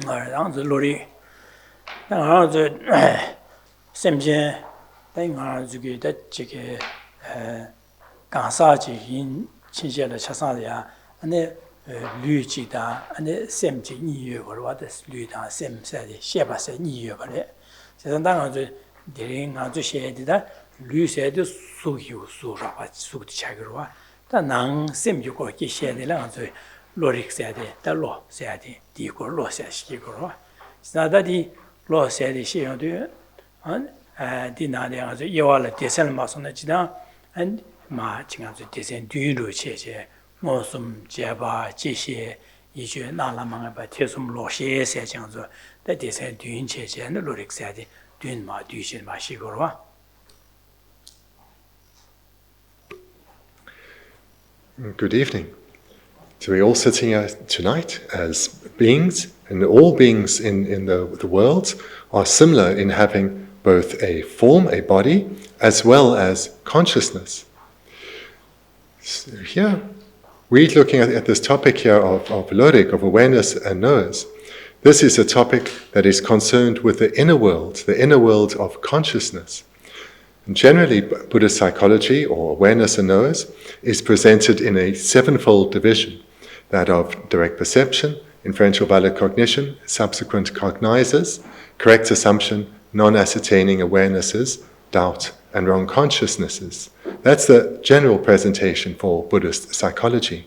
然后是Lorig，然后是sem间，等下这个讲啥子因亲切的吃啥的呀？那旅记的，那sem节2月或者是旅的sem啥的，先把是2月吧嘞。现在当然就这里俺就写的旅写的所有所啥吧，所的吃个话，但能sem就过去写的那就Lorig写的，但罗写的，第个罗写写个话，现在的罗写的写用的，第那的就一万了，第三了嘛，说那几张，嘛，经常就第三对路切切，我送结巴这些，一句那拉忙把贴送罗写写这样子，但第三对切切那Lorig写的。Good evening. So we're all sitting here tonight as beings, and all beings in the world are similar in having both a form, a body, as well as consciousness. So here, we're looking at this topic here of Lorig, of awareness and knowers. This is a topic that is concerned with the inner world of consciousness. And generally, Buddhist psychology, or awareness and knowers, is presented in a sevenfold division, that of direct perception, inferential valid cognition, subsequent cognizers, correct assumption, non-ascertaining awarenesses, doubt, and wrong consciousnesses. That's the general presentation for Buddhist psychology.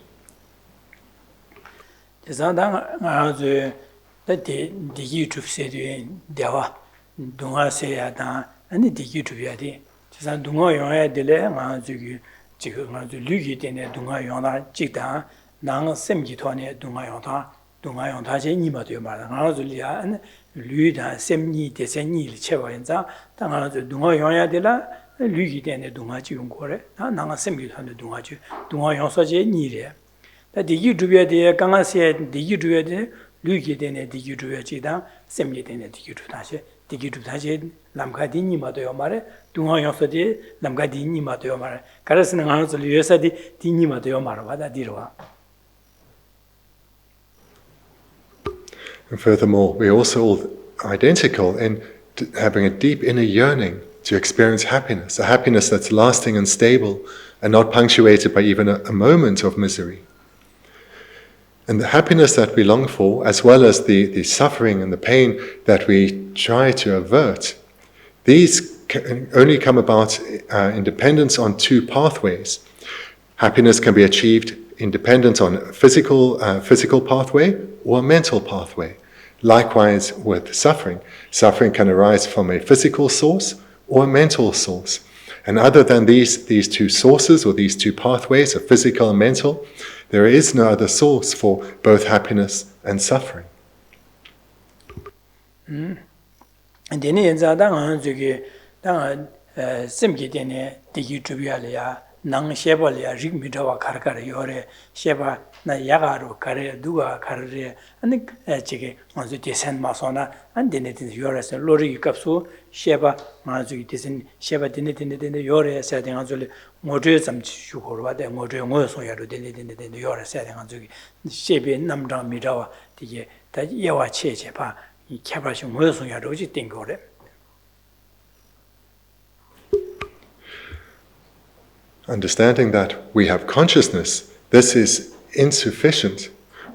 The YouTube said, Deva, Dunga say, and the YouTube yadi. Just Dunga Yonga delay, Lugi in Dunga Yona, Jita, Nang Semgitone, Dunga Yonta, Nima to Marazulia, and Luda, Semni, the Seni, Chevaenza, Tanga Dunga Yonga de la, Lugi in the Dunga Jungore, Nanga Semgiton Dunga, Dunga Yonsa Nire. That the YouTube de Ganga said, the YouTube Lugi dene di YouTube chida, semye dene di YouTube tache, di YouTube tache, lamka di nima to yomare, dunga yonso di lamka di nima to yomare, karas na ngano zoli yosa di nima to yomare wada dirwa. And furthermore, we're also all identical in having a deep inner yearning to experience happiness, a happiness that's lasting and stable and not punctuated by even a moment of misery. And the happiness that we long for, as well as the suffering and the pain that we try to avert, these can only come about in dependence on two pathways. Happiness can be achieved independent on a physical pathway or a mental pathway. Likewise with suffering. Suffering can arise from a physical source or a mental source. And other than these two sources or these two pathways of physical and mental, there is no other source for both happiness and suffering. And then in the Simki Digi Tubialia, Nang Shebalia, Rigmitawa Karkar Yore, Sheba, Nayagaru, Kare, Dua, Kare, and the Chiki, on the descent Masona, and then it is Yoris and Lori Kapsu, Sheba, Mazu, Sheba didn't in the Yore, setting on the Modu, some Shukurwa, the Modu, Mosoya, didn't in the Yore, setting on the Shebi, Namda Midawa, the Yawa Chepa, Kabash, Mosoya, Roji Tingore. Understanding that we have consciousness, this is insufficient.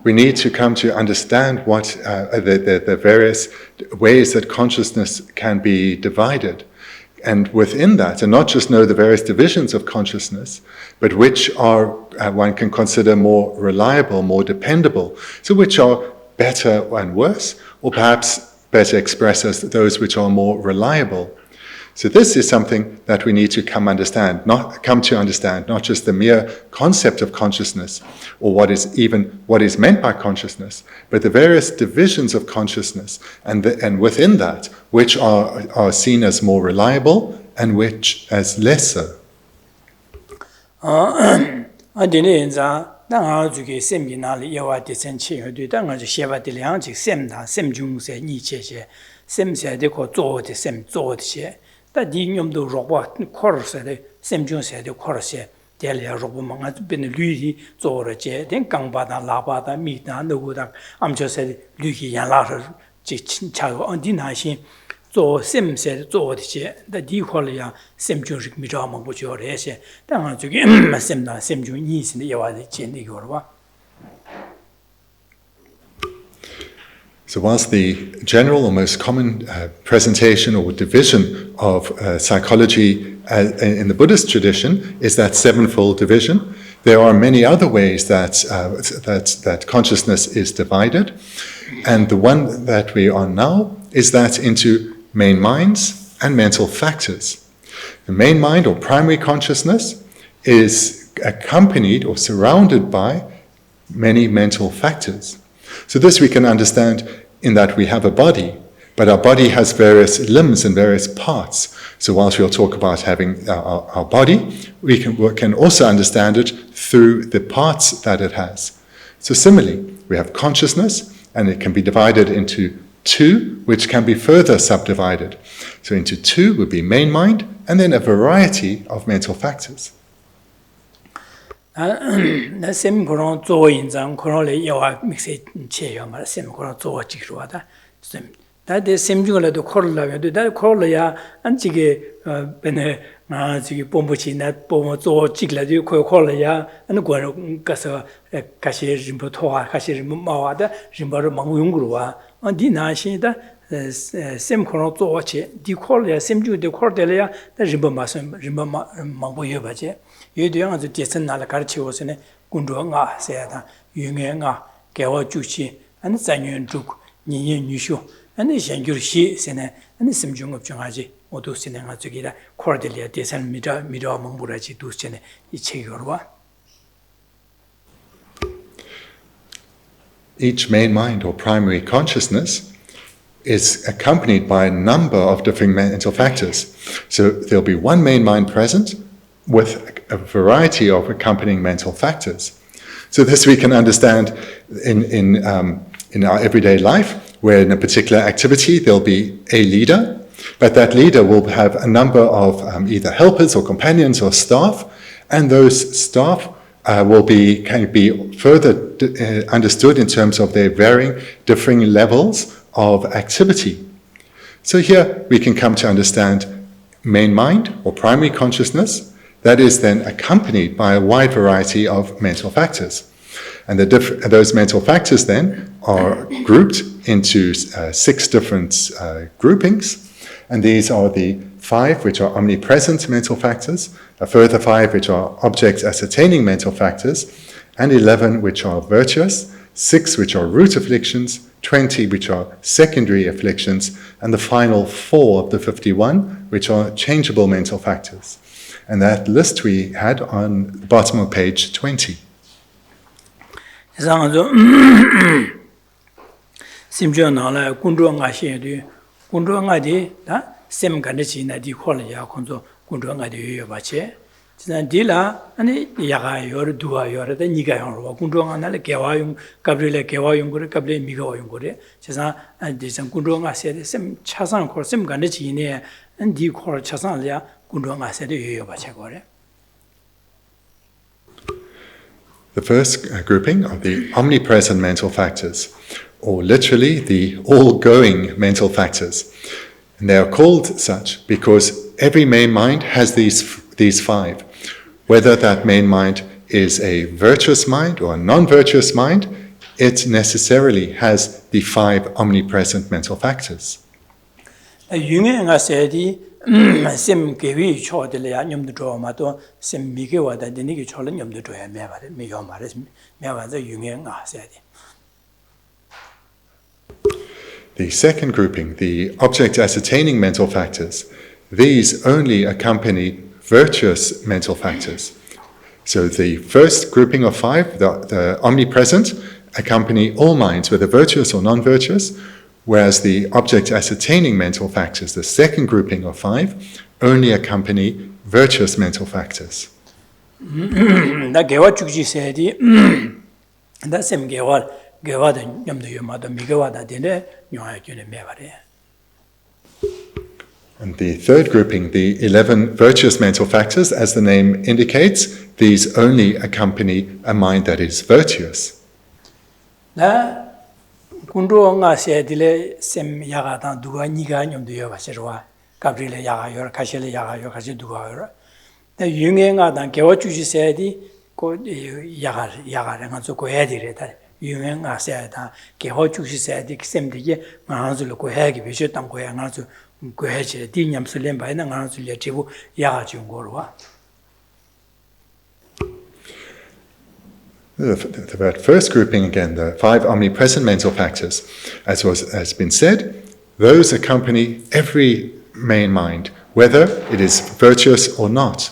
We need to come to understand what the various ways that consciousness can be divided. And within that, and not just know the various divisions of consciousness, but which are, one can consider more reliable, more dependable. So which are better and worse, or perhaps better expressed as those which are more reliable. So this is something that we need to come to understand, not just the mere concept of consciousness, or what is meant by consciousness, but the various divisions of consciousness, and within that, which are seen as more reliable and which as lesser. That the Yum do Roba, chorus, Sem Jun said the chorus, Delia Robumanga been Luhi, Zora Jet, then Gangbada, Labada, Mita, Nugudak, Amjo said Luhi Yanlar, Chichago, on Dinashi, Zo Sim said Zorje, the Dequalia, Sim Jurik Mijama, which your essay, then to get Simna, Sim Junis in the Yawadi Chindigorwa. So whilst the general or most common presentation or division of psychology in the Buddhist tradition is that sevenfold division, there are many other ways that consciousness is divided. And the one that we are now is that into main minds and mental factors. The main mind or primary consciousness is accompanied or surrounded by many mental factors. So this we can understand in that we have a body, but our body has various limbs and various parts. So whilst we'll talk about having our body, we can also understand it through the parts that it has. So similarly, we have consciousness, and it can be divided into two, which can be further subdivided. So into two would be main mind, and then a variety of mental factors. Na sem koron zo yin zang koron le yawa mixe che yo ma sem koron zo chi ro da sem da de sem ju le do kor la yo da kor la ya an chi ge bene ma chi pom bu chi na pom zo chi la de ko la ya an go ka sa ka she rim bo to ka she rim ma wa da rim bo ma yung gru wa an di na shi da sem koron zo che di kor ya sem ju de kor de le ya da rim bo ma bo yo ba che Yudyang to Jason Nalakarchiosene, Gundonga, Seda, Yunga, Gawa Juchi, and Sanyan Juk, Niyan Yushu, and the Shangur Shi, Sene, and the Simjung of Jungaji, Odo Sinanga Tugida, Cordelia, Desan Mida Mamburaji Dusene, Ichigorwa. Each main mind or primary consciousness is accompanied by a number of different mental factors. So there'll be one main mind present with a variety of accompanying mental factors. So this we can understand in our everyday life, where in a particular activity there'll be a leader, but that leader will have a number of either helpers or companions or staff, and those staff can be further understood in terms of their differing levels of activity. So here we can come to understand main mind or primary consciousness, that is then accompanied by a wide variety of mental factors. And those mental factors then are grouped into 6 different groupings. And these are the 5 which are omnipresent mental factors, a further 5 which are object ascertaining mental factors, and 11 which are virtuous, 6 which are root afflictions, 20 which are secondary afflictions, and the final 4 of the 51 which are changeable mental factors. And that list we had on the bottom of page 20. Dila and Yaga or Dua or the Niga or Kundong and Gawayung, Gabriel Gawayung, Gabriel Migoyung, Chesa and Disan Kundong, I said, some Chasan or some Ganachine and D. Cor Chasanlia, Kundong, I said, Yobachagore. The first grouping are the omnipresent mental factors, or literally the all-going mental factors. And they are called such because every main mind has these 5. Whether that main mind is a virtuous mind or a non-virtuous mind, it necessarily has the 5 omnipresent mental factors. Sim Gavi Cho de Leanium the Dromato, Sim Migawa, the Niki Cholinium the Droya Miomaris, Meva the Union said. The second grouping, the object ascertaining mental factors, these only accompany virtuous mental factors. So the first grouping of 5, the omnipresent, accompany all minds, whether virtuous or non-virtuous, whereas the object ascertaining mental factors, the second grouping of 5, only accompany virtuous mental factors. That Gawachuji said, that's him Gawa the Yamdu Yamada Migawada dinner, you are Mevare. And the third grouping, the 11 virtuous mental factors, as the name indicates, these only accompany a mind that is virtuous. 나 군도 nga세 딜레 셈 야가다 누가 니가 뇽도 여바시로와 가브리레 야가요 가실레 야가요 가시 누가요 나 유행하다 개와 주시세디 고 야가를 가지고 고해야 되래다 유행하세다 개와 주시세디 셈디게 마한줄로 고해기 비셨던 거야 가지고 고해지 디냠슬렘 바이나 가지고 제부 야가지 온 거로와 The first grouping again, the 5 omnipresent mental factors, has been said, those accompany every main mind, whether it is virtuous or not.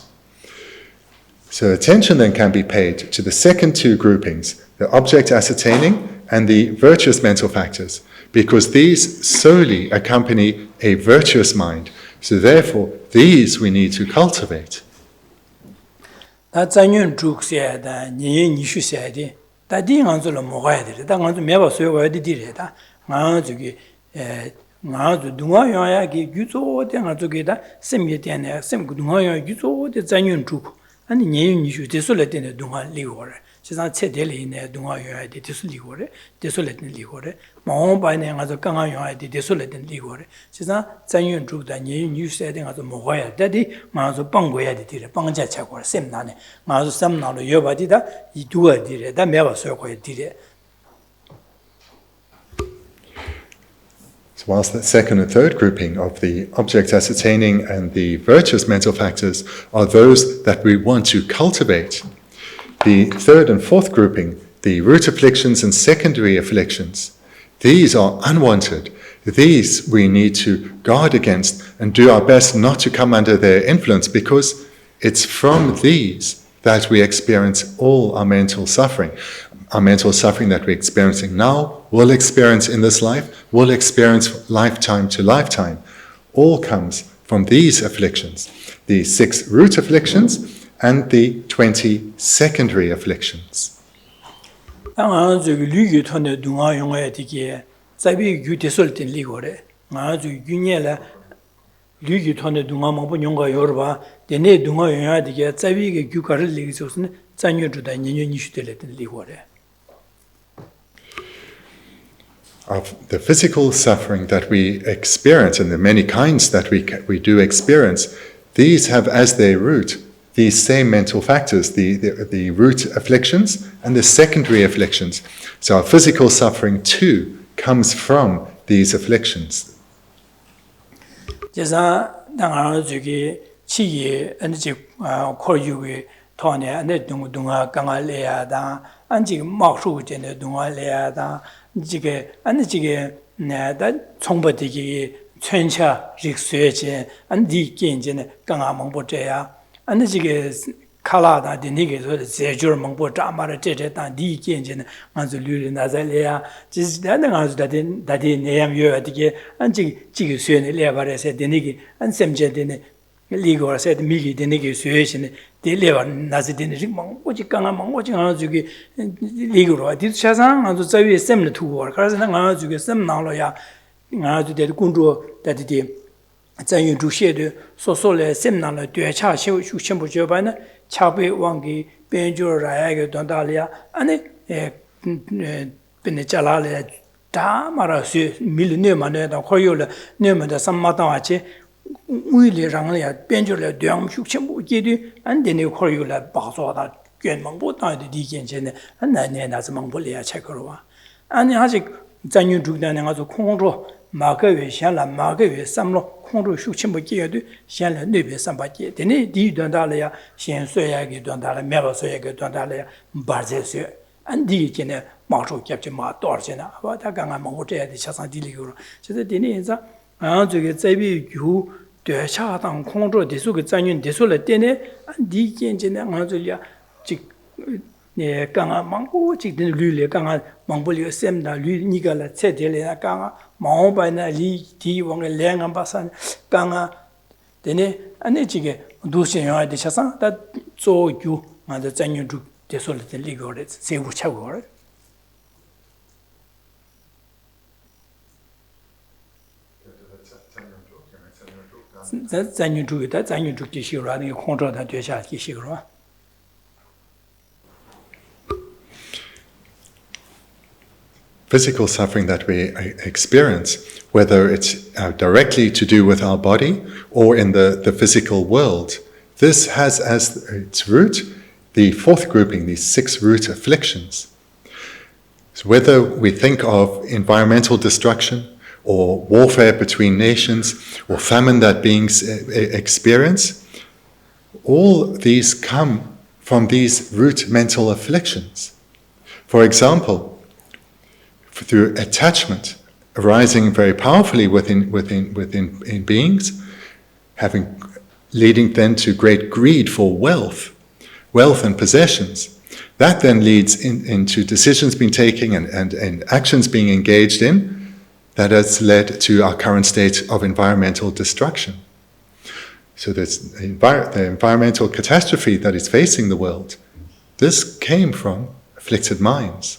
So attention then can be paid to the second 2 groupings, the object ascertaining and the virtuous mental factors, because these solely accompany a virtuous mind. So therefore, these we need to cultivate. 다 zanyon 죽세야 다 니에 니슈세야 돼. 다 디한줄로 먹어야 돼. 다 간주 매바 소요가 되디래다. 나주기 나주 동아야기 규조데 나주기다 셈예데네 셈 동아야 규조데 zanyon 죽. 아니 니에 니슈 데솔레데네 동아 리고래. 지상 체델이네 동아야야 돼 데솔리고래. 데솔레데 리고래. 마오바네 가서 강아야야 돼 데솔레데 리고래. 지상 zanyon 죽다 니에 니슈세야 돼 가서 먹어야 돼디 마서 빵고야 되디래. 빵자 차고 셈나네. 마서 셈나로 여바디다 이 두어 디래. 다 매바 소요가 디래. So whilst the second and third grouping of the object ascertaining and the virtuous mental factors are those that we want to cultivate, the third and fourth grouping, the root afflictions and secondary afflictions, these are unwanted. These we need to guard against and do our best not to come under their influence, because it's from these that we experience all our mental suffering. Our mental suffering that we're experiencing now, will experience in this life, will experience lifetime to lifetime, all comes from these afflictions, the 6 root afflictions and the 20 secondary afflictions. 아주 리기 톤의 동아 용어에 되게 자비 규대설 된 리고래. 아주 균열라 리기 톤의 동아 뭐 용어 여러봐. 내내 동아 용어에 되게 자비게 규가를 리기서는 잔여주다 년년이 시대를 된 리고래. Of the physical suffering that we experience and the many kinds that we do experience, these have as their root these same mental factors, the root afflictions and the secondary afflictions. So our physical suffering too comes from these afflictions. 제가 당하는 저기 치기 안지 코유의 토네 안에 동동아 강알래야다 안지 막수전에 동알래야다 지게 안지 지게 내다 총버디기 천차 직수에지 안디 견제는 강아몽보제야 안지 지게 칼라다 디니게서 제주를 몽보 자마를 제제다 디 견제는 아주 류리 나잘래야 지다는 아주 다디 내염요 되게 안지 지게 수연에 레바레세 디니기 안셈제데네 리고라세 미기 디니게 수여시네 데레와 나즈디네 몽보지 강아 몽보지 아주기 리고로 디차상 아주 자위에 셈을 두고 그래서 내가 아주게 셈 나로야 아주 데 군조 다디디 zanyon zhuxie sosolé semnala duecha xiu bana chabe wangi benjo raya dondalia ane bene jalale da mara su mil ne mane da khoyo le ne ma da samma da che ui le rang ya benjo le duang xiu chenbu ge de ande ne khoyo le ba so da guen mong bo da de di gen chen ne na ne na zmang bo le ya che ko wa ane a직 zanyon zhuda ne ga zo khong ro ma ge yue xian la ma ge yue sam lo khong ro xiu chenbu ge de xian le ne be sam ba ge de ne di duan da le ya xian sui ya ge duan da le me ba sui ya ge duan da le ya ba ze sui an di ge ne ma shu ge ma dor ge na ba da gang ma wo zhe ya de xia sang di li ge ro zhe de ne za an zhe ge zai bi yu de xia dang khong ro de su ge zan yun de su le de ne an di ge ne an zhe ya ji ne gang ma wo ji de lu le gang ma bo le sem da lu ni ga la che de le gang ma ba na li di wang le lang ba san gang de ne an ne ji ge du xian ya de xia sang da zo yu ma de zan yun zhu de su le de li ge le se wu cha go le zanyu tu da zanyu tu ki shi ra ni control da due sha ki shi ra. Physical suffering that we experience, whether it's directly to do with our body or in the physical world, this has as its root the fourth grouping, these 6 root afflictions. So whether we think of environmental destruction or warfare between nations or famine that beings experience, all these come from these root mental afflictions. For example, through attachment arising very powerfully within beings, leading then to great greed for wealth and possessions. That then leads into decisions being taken and actions being engaged in that has led to our current state of environmental destruction. So the environmental catastrophe that is facing the world, this came from afflicted minds.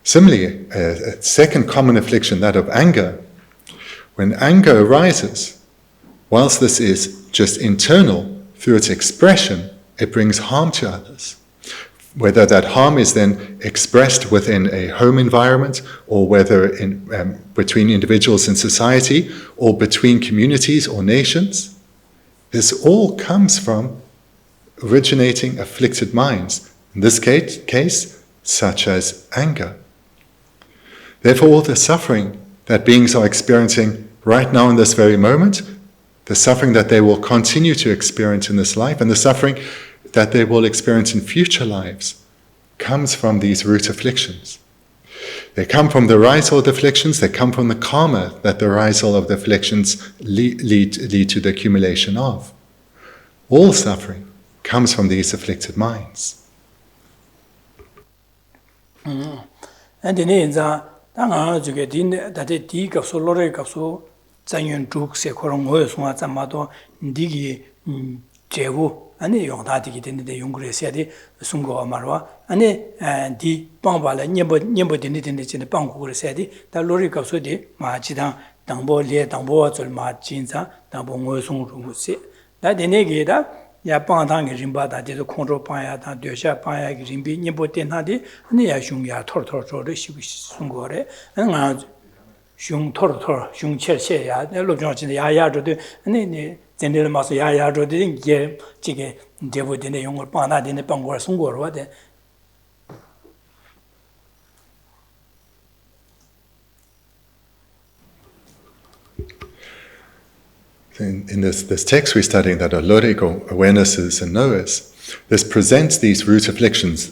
Similarly, a second common affliction, that of anger. When anger arises, whilst this is just internal, through its expression, it brings harm to others. Whether that harm is then expressed within a home environment, or whether between individuals in society, or between communities or nations, this all comes from originating afflicted minds. In this case, such as anger. Therefore, all the suffering that beings are experiencing right now in this very moment, the suffering that they will continue to experience in this life, and the suffering that they will experience in future lives, comes from these root afflictions. They come from the arisal of the afflictions, they come from the karma that the arisal of the afflictions lead to the accumulation of. All suffering comes from these afflicted minds. And in 당아 저게 딘데 다데 디갑소 로레 갑소 zanyon juk se korong ngoyo sunga tsammato digi jewu ane yongda digi dinde yungure seyadi sungo marwa ane di pangbala nyembo dinde chine panggure seyadi da lori kapso di ma chidang dangbo le dangbo wazol ma jinza dangbo ngoyo sungu rungu se da dine ge da ya pangdang ge rinpa da de kontro pangya da dosha pangya ge rinpi nyembo tenha di ane ya shung ya tor re sungo re ane 슝 토르토 슝 쳇쳇야 로정진의 야야조도 아니 전들 마서 야야조도 이게 지게 대부분의 용을 빠나되는 방법을 송고로 와대 In this text we're studying that are Lorig, or awarenesses and knowers, this presents these root afflictions,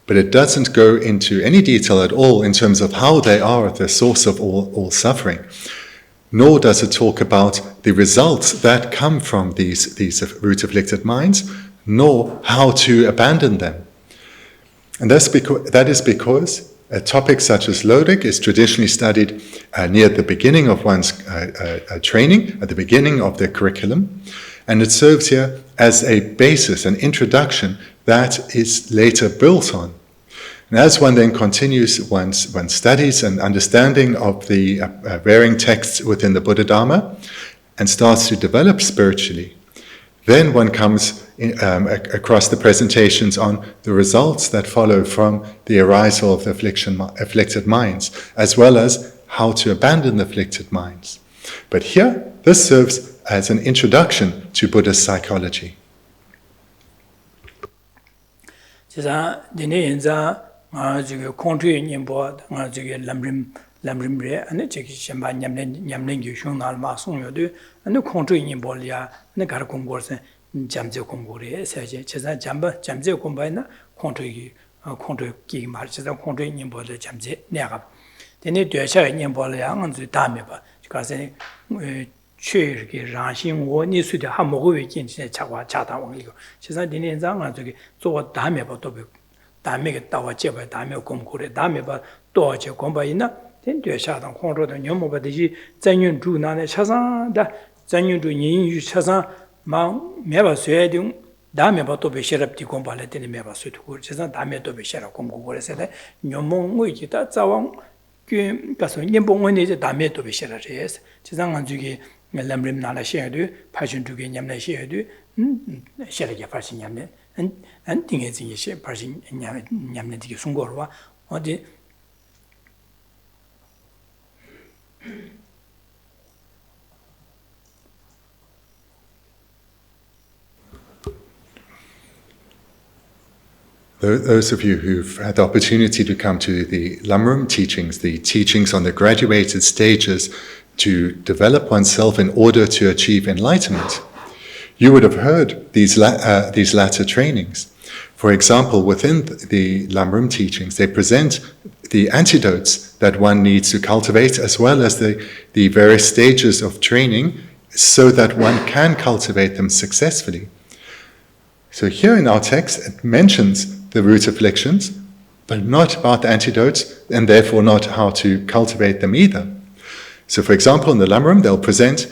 but it doesn't go into any detail at all in terms of how they are at the source of all suffering. Nor does it talk about the results that come from these root afflicted minds, nor how to abandon them. And that is because a topic such as Lorig is traditionally studied near the beginning of one's training, at the beginning of their curriculum, and it serves here as a basis, an introduction that is later built on. And as one then continues one's studies and understanding of the varying texts within the Buddha Dharma and starts to develop spiritually, then one comes across the presentations on the results that follow from the arisal of the afflicted minds, as well as how to abandon the afflicted minds. But here, this serves as an introduction to Buddhist psychology. 저게 콘트리 님보 저게 람림레 아니 저기 셴바 냠랭 유숑날 마송요도 아니 콘트리 님볼이야 아니 가르 공부서 잠제 공부래 세제 제가 잠제 공부이나 콘트리 기 말지다 콘트리 님볼의 잠제 내가 되네 되셔 님볼이야 언제 다음에 봐 그래서 최르게 라신고 니수데 한목의 진짜 차와 자다왕 이거 제가 니네장 저기 做 다음에 봐도 다음에 따와 제발 다음에 공부래 다음에 봐 또제 공부이나 된되샤당 공부도 녀모바듯이 전윤 주나네 차상다 전윤 주 인유 차상 마 매바 쇠등 다음에 봐 또 베셔럽디 공부할 때는 매바 쇠도 제가 다음에 또 베셔라 공부 그래서 녀몽의 기타 자왕 그 가서 녀봉원이 이제 다음에 또 베셔라 제스 제가 저기 lamrim nala shedu passion to get yamna shedu sherage passion yamne and thing is in she passion yamne di sungorwa or the Those of you who've had the opportunity to come to the Lamrim teachings, the teachings on the graduated stages to develop oneself in order to achieve enlightenment, you would have heard these latter trainings. For example, within the Lamrim teachings, they present the antidotes that one needs to cultivate, as well as the various stages of training, so that one can cultivate them successfully. So here in our text, it mentions the root afflictions, but not about the antidotes, and therefore not how to cultivate them either. So for example, in the Lamrim, they'll present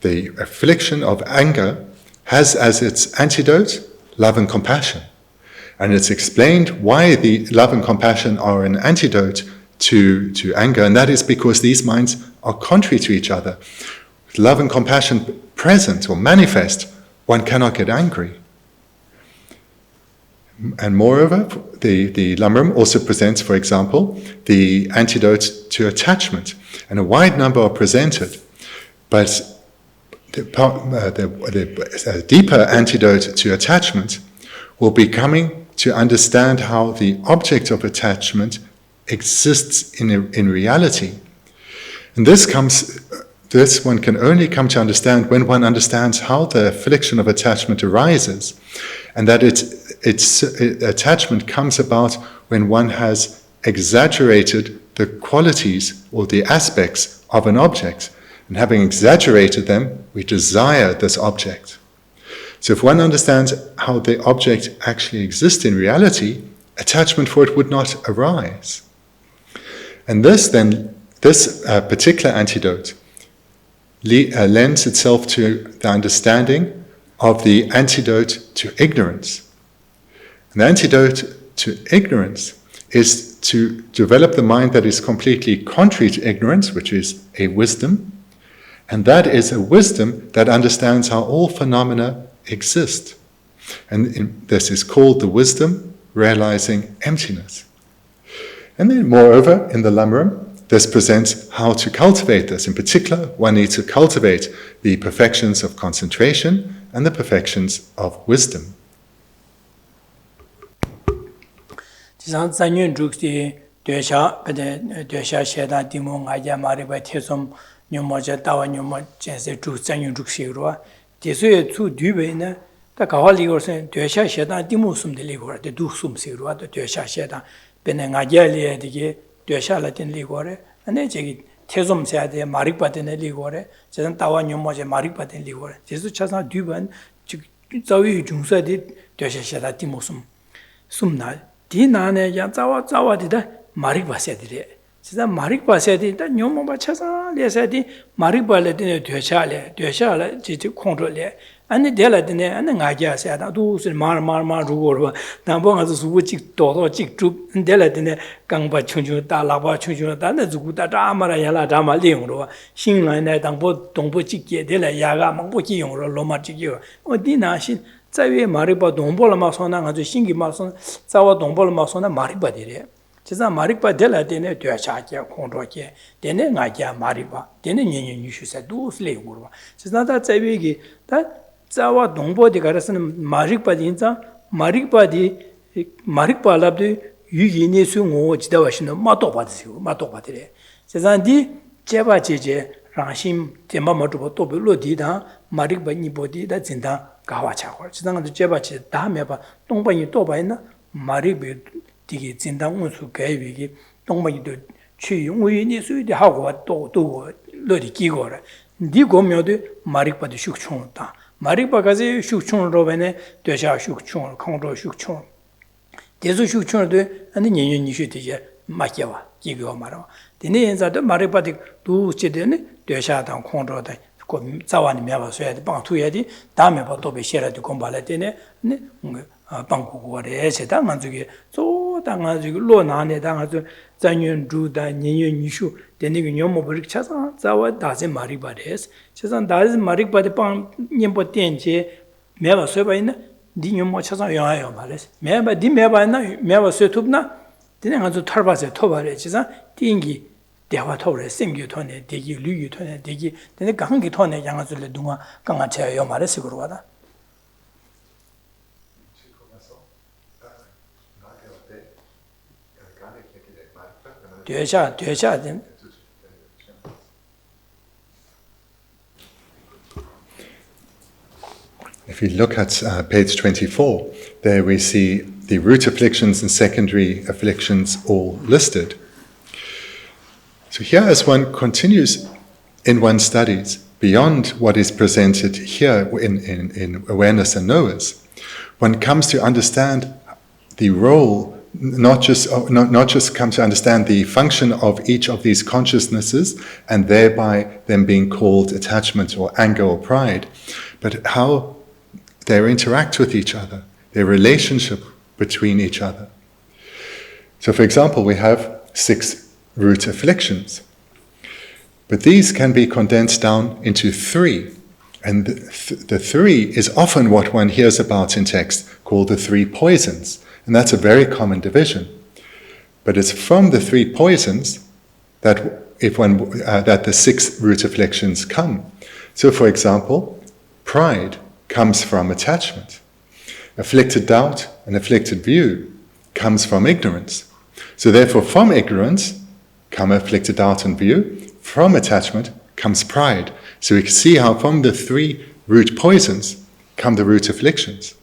the affliction of anger has as its antidote love and compassion. And it's explained why the love and compassion are an antidote to anger, and that is because these minds are contrary to each other. With love and compassion present or manifest, one cannot get angry. And moreover, the Lamrim also presents, for example, the antidote to attachment. And a wide number are presented. But the deeper antidote to attachment will be coming to understand how the object of attachment exists in reality. And this one can only come to understand when one understands how the affliction of attachment arises, and that its attachment comes about when one has exaggerated the qualities or the aspects of an object. And having exaggerated them, we desire this object. So if one understands how the object actually exists in reality, attachment for it would not arise. And this particular antidote lends itself to the understanding of the antidote to ignorance. And the antidote to ignorance is to develop the mind that is completely contrary to ignorance, which is a wisdom, and that is a wisdom that understands how all phenomena exist. And this is called the wisdom realizing emptiness. And then moreover, in the Lamrim, this presents how to cultivate this. In particular, one needs to cultivate the perfections of concentration and the perfections of wisdom. 태좀 세야돼 마릭바데네 리고래 저는 따와 녀모제 마릭바데네 리고래 제수 차상 뒤번 자위 중사디 되셔셔다 디모숨 숨날 디나네 야 자와디다 마릭바세디레 진짜 마릭바세디다 녀모바 차상 레세디 마릭발레데 되샤래 지지 콘트롤레 아니 데라드네 아니 나자세다 두스 마르마르마 루고르바 담봉아서 수부직 도도 직주 데라드네 강바 충충 다라바 충충 다네 주구다 다마라 야라 다마 리용로 신라네 당보 동보 직게 데라 야가 망보 지용로 로마 직요 어디나신 자위에 마리바 동보라마 소나 가지고 신기 마소 자와 동보라마 소나 마리바디레 진짜 마리바 데라드네 되샤게 콘트롤게 데네 나자 마리바 데네 녀녀뉴슈세 두스레 고르바 진짜 다 자위기 다 자와 동보디 가르스는 마릭바디인자 마릭발랍디 유기니수 오 지다와시는 마도바디래 세잔디 제바제제 라심 제마마도 또블로디다 마릭바니보디다 진다 가와차고 지당도 제바제 다음에봐 동바니 또바이나 마릭비 디기 진다 운수 개위기 동바니도 취용의니수디 하고 또 로디 기고라 니고묘도 마릭바디 슉충다 마릭바가지 슉충로베네 되샤 슉충 콩로 슉충 대수 슉충도 아니 년년이슈 되게 마케와 기고 말아 데네 엔자도 마릭바디 두체데네 되샤당 콩로다 고 자와니 메바서야디 방투야디 다음에 봐도 베시라디 곰발레데네 네 방국거래 제당한 저기 조당한 저기 로나네 당한 저 zanyon 주다 년년 니슈 데니고 녀모 버릭 차사 자와 다제 마리바레스 차사 다제 마리바데 방 님보 땡제 매바 쇠바이나 디 녀모 차사 영아요 말레스 매바 디 매바나 매바 쇠톱나 데네 가서 털바세 토바레 차사 띵기 대화 토레 생기 토네 대기 류기 토네 대기 데네 강기 토네 양아줄레 동아 강아 제요 말레스 그러와다 If we look at page 24, there we see the root afflictions and secondary afflictions all listed. So here, as one continues in one's studies, beyond what is presented here in awareness and knowers, one comes to understand the role, not just come to understand the function of each of these consciousnesses and thereby them being called attachment or anger or pride, but how they interact with each other, their relationship between each other. So for example, we have 6 root afflictions, but these can be condensed down into 3. And the 3 is often what one hears about in text called the 3 poisons. And that's a very common division. But it's from the 3 poisons that that the 6 root afflictions come. So for example, pride comes from attachment. Afflicted doubt and afflicted view comes from ignorance. So therefore from ignorance come afflicted doubt and view. From attachment comes pride. So we can see how from the 3 root poisons come the root afflictions.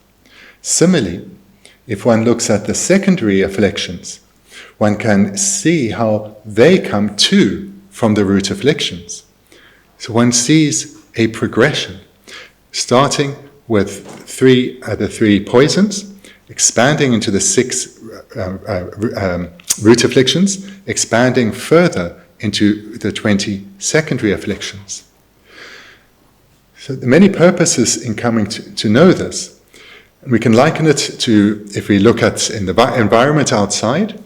Similarly, if one looks at the secondary afflictions, one can see how they come too from the root afflictions. So one sees a progression, starting with the 3 poisons, expanding into the 6 root afflictions, expanding further into the 20 secondary afflictions. So there are many purposes in coming to know this. And we can liken it to, if we look at in the environment outside,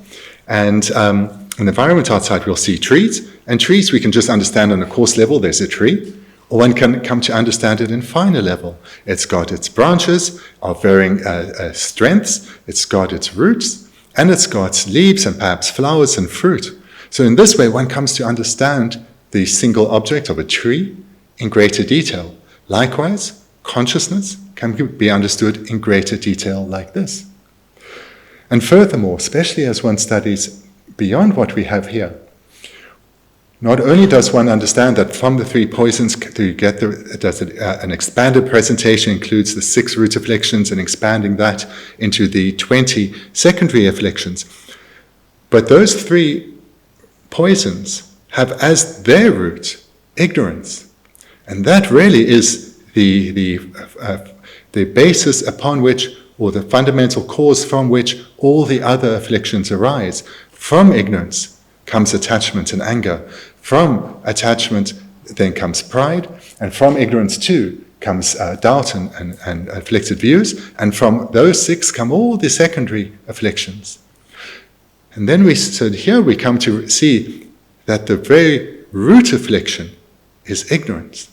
and in the environment outside we'll see trees, and trees we can just understand on a coarse level, there's a tree, or one can come to understand it in finer level. It's got its branches of varying strengths, it's got its roots, and it's got leaves and perhaps flowers and fruit. So in this way one comes to understand the single object of a tree in greater detail. Likewise, consciousness can be understood in greater detail like this. And furthermore, especially as one studies beyond what we have here, not only does one understand that from the 3 poisons to get an expanded presentation includes the 6 root afflictions and expanding that into the 20 secondary afflictions, but those 3 poisons have as their root ignorance, and that really is the basis upon which, or the fundamental cause from which all the other afflictions arise. From ignorance comes attachment and anger. From attachment then comes pride, and from ignorance too comes doubt and afflicted views, and from those 6 come all the secondary afflictions. And then here we come to see that the very root affliction is ignorance.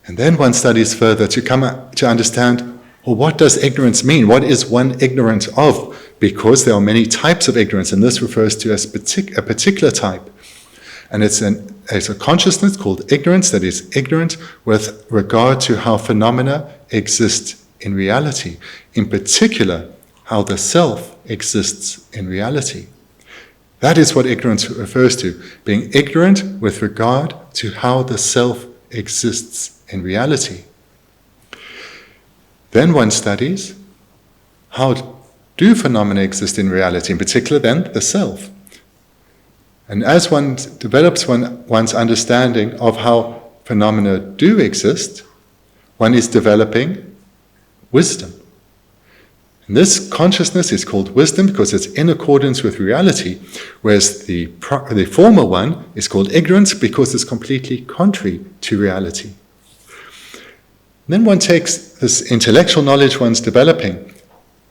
And then one studies further to come to understand, well, what does ignorance mean? What is one ignorant of? Because there are many types of ignorance, and this refers to a particular type. And it's a consciousness called ignorance that is ignorant with regard to how phenomena exist in reality. In particular, how the self exists in reality. That is what ignorance refers to, being ignorant with regard to how the self exists in reality. Then one studies how do phenomena exist in reality, in particular then the self. And as one develops one's understanding of how phenomena do exist, one is developing wisdom. And this consciousness is called wisdom because it's in accordance with reality, whereas the former one is called ignorance because it's completely contrary to reality. And then one takes this intellectual knowledge one's developing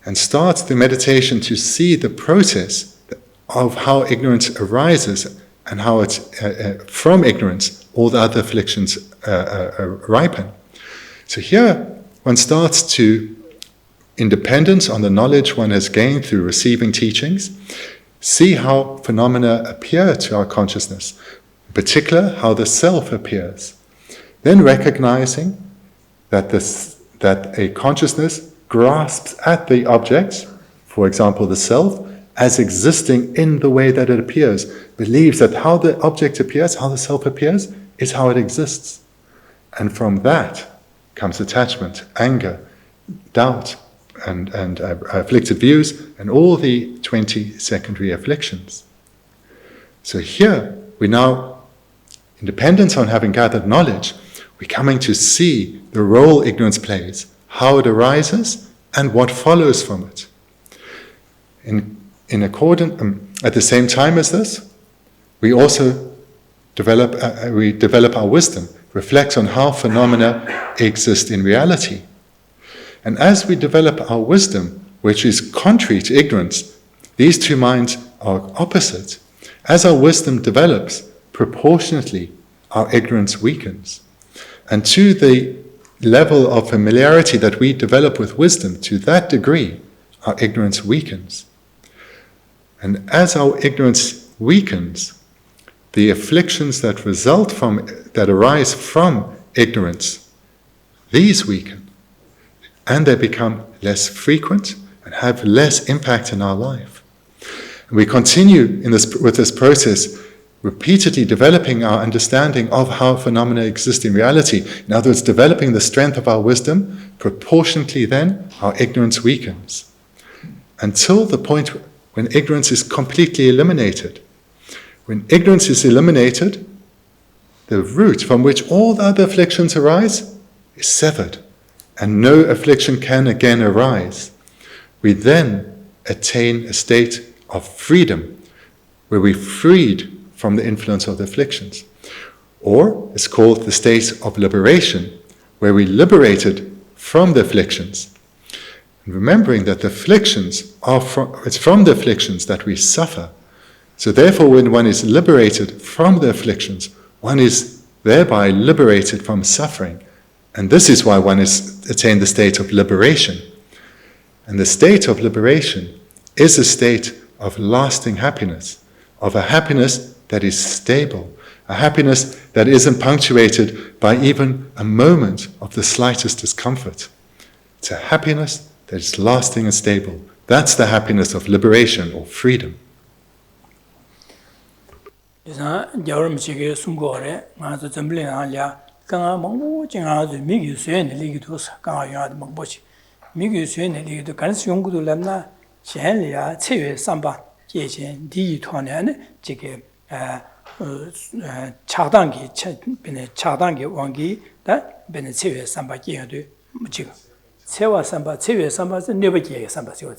and start the meditation to see the process of how ignorance arises and how it, from ignorance, all the other afflictions ripen. So here one starts to, in dependence on the knowledge one has gained through receiving teachings, see how phenomena appear to our consciousness, in particular how the self appears. Then recognizing that a consciousness grasps at the objects, for example the self, as existing in the way that it appears, believes that how the object appears, how the self appears, is how it exists. And from that comes attachment, anger, doubt, and afflicted views, and all the 20 secondary afflictions. So here, we now, in dependence on having gathered knowledge, we're coming to see the role ignorance plays, how it arises, and what follows from it. In accordance, at the same time as this, we also develop our wisdom, reflect on how phenomena exist in reality. And as we develop our wisdom, which is contrary to ignorance, these two minds are opposite. As our wisdom develops, proportionately our ignorance weakens. And to the level of familiarity that we develop with wisdom, to that degree, our ignorance weakens. And as our ignorance weakens, the afflictions that arise from ignorance, these weaken, and they become less frequent and have less impact in our life. And we continue with this process, repeatedly developing our understanding of how phenomena exist in reality. In other words, developing the strength of our wisdom, proportionately then our ignorance weakens. Until the point when ignorance is completely eliminated. When ignorance is eliminated, the root from which all the other afflictions arise is severed, and no affliction can again arise. We then attain a state of freedom, where we're freed from the influence of the afflictions. Or it's called the state of liberation, where we're liberated from the afflictions. And remembering that the afflictions it's from the afflictions that we suffer. So therefore, when one is liberated from the afflictions, one is thereby liberated from suffering. And this is why one has attained the state of liberation. And the state of liberation is a state of lasting happiness, of a happiness that is stable, a happiness that isn't punctuated by even a moment of the slightest discomfort. It's a happiness that is lasting and stable. That's the happiness of liberation or freedom. Cewa samba, cewa samba, never get samba, cewa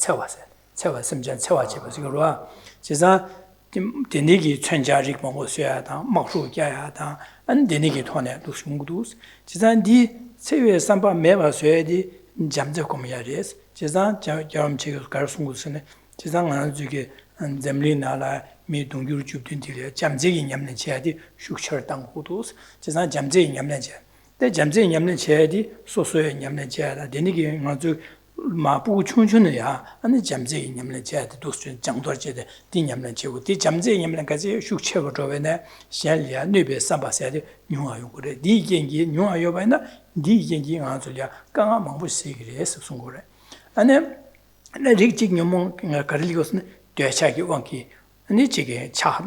simjan, cewa chibas, Cisa Denigi Changeable Mongosia, Makshu Gayata, and Denigi Tone, Lushmudus, Cisa di cewa samba meva suedi, Jamja Comiaries, Cisa Jam Chicos Garfungus, Cisa Zuge, and Zemlina, me Dungur Jubtintilia, Jamzi in Yamnachadi, Shukshar Tangutus, Cisa Jamzi in Yamnacha. The Jamzi Yamna Chedi, so Yamna Chada, Denigi Mazu Mapu Chunchunia, and the Jamzi Yamna Chad, Dustin Jangdorje, Din Yamna Chu, the Jamzi Yamna Kazi, Shukchevo Drovena, Shelia, Nube Samba said, Nua Yugure, Di Gengi, Nua Yovana, Di Gengi Anzulia, Ganga Mambu Sigres of Sungure. And then the Rick Yamon Kariligos, Duachaki Wonki, and the Chigi, Cha,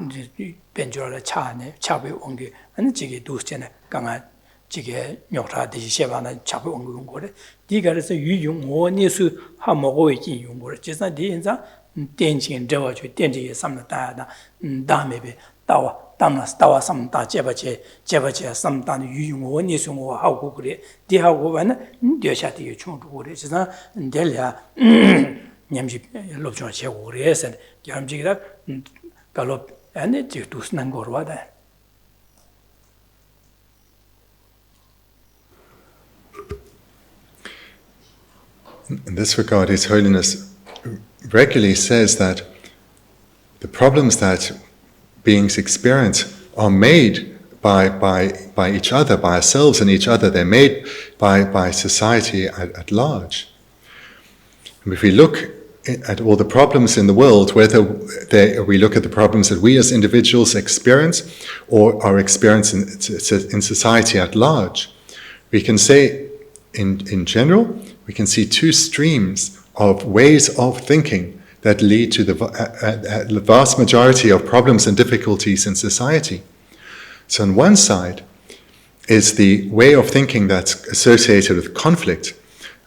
Benjola Chane, Chabi Wongi, and the Chigi Dustin, Ganga. 지게 묘타 디시바나 잡고 온 거래. 디가르서 유용 원예수 하모고 있긴 용거래. 제가 디인자 덴진 저와주 덴지에 삼다다 다음에 따와 담나스 따와 삼다 제바제 삼다는 유용 원예수 뭐 하고 그래. 디하고 와는 뎌샤디에 총도 그래. 제가 델야 냠지 롭죠 제고 그래서 겸지기다 갈롭 안에 뒤두스는 거로다. In this regard, His Holiness regularly says that the problems that beings experience are made by each other, by ourselves and each other. They're made by society at large. And if we look at all the problems in the world, whether we look at the problems that we as individuals experience or are experiencing in society at large, we can say, in general, we can see two streams of ways of thinking that lead to the vast majority of problems and difficulties in society. So on one side is the way of thinking that's associated with conflict,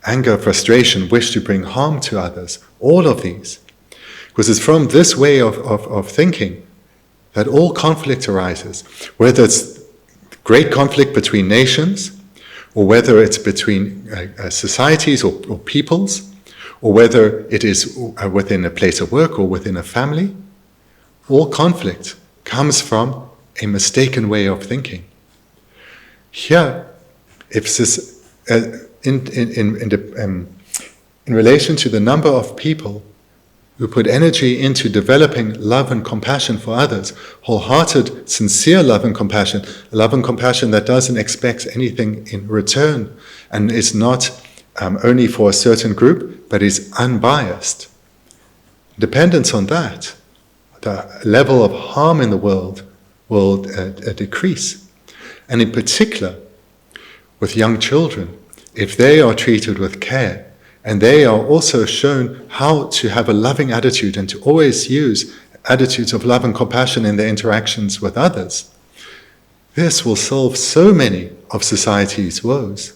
anger, frustration, wish to bring harm to others, all of these. Because it's from this way of thinking that all conflict arises, whether it's great conflict between nations, or whether it's between societies or peoples, or whether it is within a place of work or within a family. All conflict comes from a mistaken way of thinking. Here, if this, in relation to the number of people who put energy into developing love and compassion for others, wholehearted, sincere love and compassion that doesn't expect anything in return and is not only for a certain group, but is unbiased. Dependence on that, the level of harm in the world will decrease. And in particular, with young children, if they are treated with care, and they are also shown how to have a loving attitude and to always use attitudes of love and compassion in their interactions with others, this will solve so many of society's woes.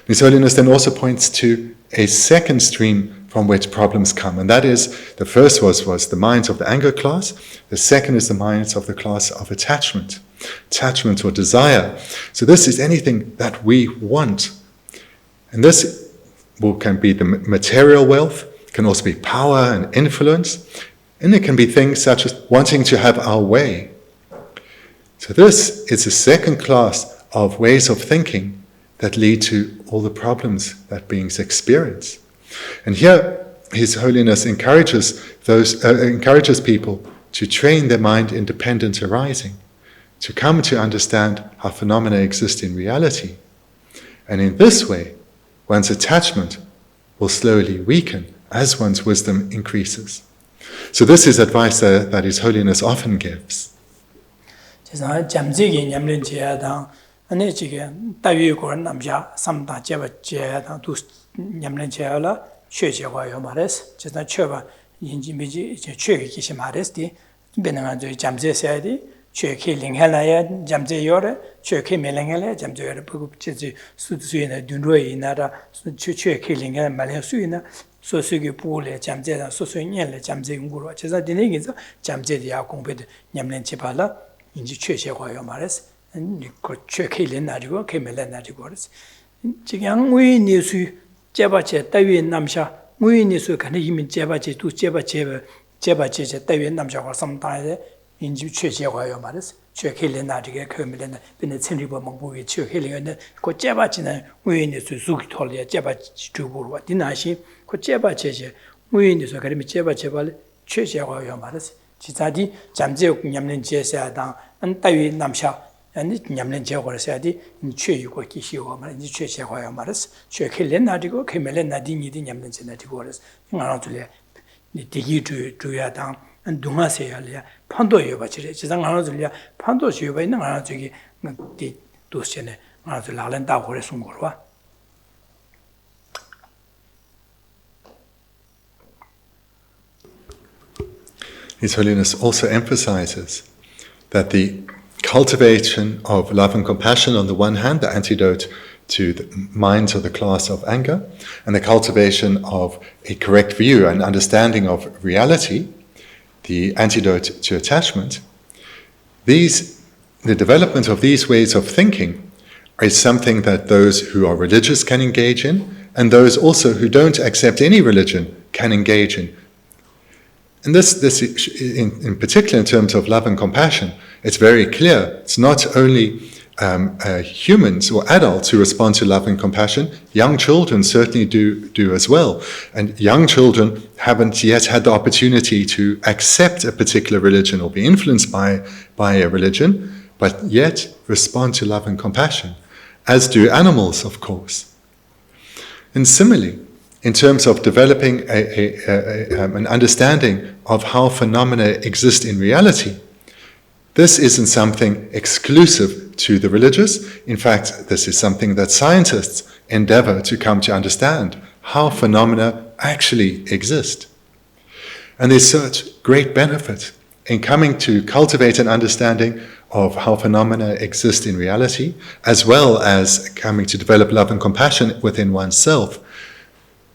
His Holiness then also points to a second stream from which problems come, and that is, the first was the minds of the anger class, the second is the minds of the class of attachment or desire. So this is anything that we want. And this can be the material wealth, can also be power and influence, and it can be things such as wanting to have our way. So this is a second class of ways of thinking that lead to all the problems that beings experience. And here, His Holiness encourages people to train their mind in dependent arising, to come to understand how phenomena exist in reality. And in this way, one's attachment will slowly weaken as one's wisdom increases. So this is advice that His Holiness often gives. Chöke linghela jamje yore chöke melengela jamje yore bugu chizi suina dunroi nara chöke linghela malhe suina sosugi pule jamje da sosunyele jamje nguro chiza dinegi jamje ya kongbe nyamlen chipala inji chöche hwayo mares ni ko chöke linarigo kemela narigo res jigyang wi nisu jebache tawi namsha wi nisu kan yimin jebache tu jebache tawi namsha ko samtae 인지 최제화요 말이스 최켈레나지게 커밀레나 비네 천리버 먹부기 최켈레나 고 제바지는 우연에서 수기 털려 제바지 주고로 디나시 고 제바제제 우연에서 그러면 제바제발 최제화요 말이스 지자디 잠제 냠는 제사당 안따위 남샤 아니 냠는 제거서야디 최유고 기시고 말이지 최제화요 말이스 최켈레나지고 커밀레나디니디 냠는 제나지고 그래서 나눠줄래 디기 주야당 dunga se ya pando yoba chire jisang ana zulya pando yoba ina ana jogi di dosene ana zul lalen da gore sung gorwa. His Holiness also emphasizes that the cultivation of love and compassion on the one hand, the antidote to the minds of the class of anger, and the cultivation of a correct view and understanding of reality, the antidote to attachment, the development of these ways of thinking is something that those who are religious can engage in, and those also who don't accept any religion can engage in. And this in particular in terms of love and compassion, it's very clear. It's not only humans or adults who respond to love and compassion. Young children certainly do as well. And young children haven't yet had the opportunity to accept a particular religion or be influenced by a religion, but yet respond to love and compassion, as do animals, of course. And similarly, in terms of developing an understanding of how phenomena exist in reality, this isn't something exclusive to the religious. In fact, this is something that scientists endeavor to come to understand, how phenomena actually exist. And there's such great benefit in coming to cultivate an understanding of how phenomena exist in reality, as well as coming to develop love and compassion within oneself.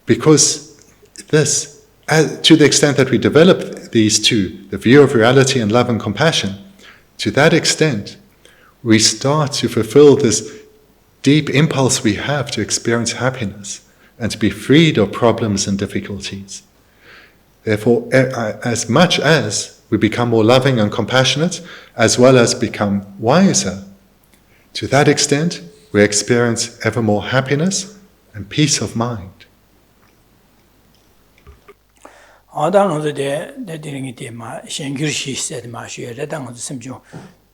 Because this, to the extent that we develop these two, the view of reality and love and compassion, to that extent, we start to fulfill this deep impulse we have to experience happiness and to be freed of problems and difficulties. Therefore, as much as we become more loving and compassionate, as well as become wiser, to that extent, we experience ever more happiness and peace of mind.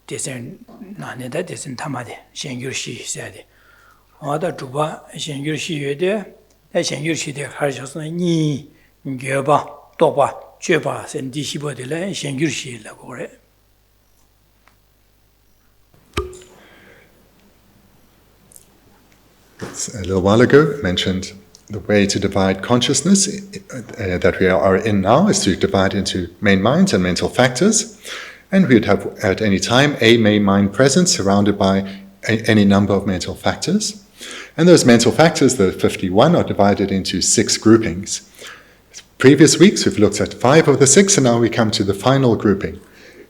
Desen nane da desen tamade shengyur shi sade oda juba shengyur shi yede shengyur shi de harjos ni ngeba toba cheba sen di shibo de la shengyur shi la gore. A little while ago mentioned the way to divide consciousness that we are in now is to divide into main minds and mental factors. And we would have at any time a main mind present surrounded by any number of mental factors. And those mental factors, the 51, are divided into 6 groupings. Previous weeks we've looked at 5 of the 6, and now we come to the final grouping.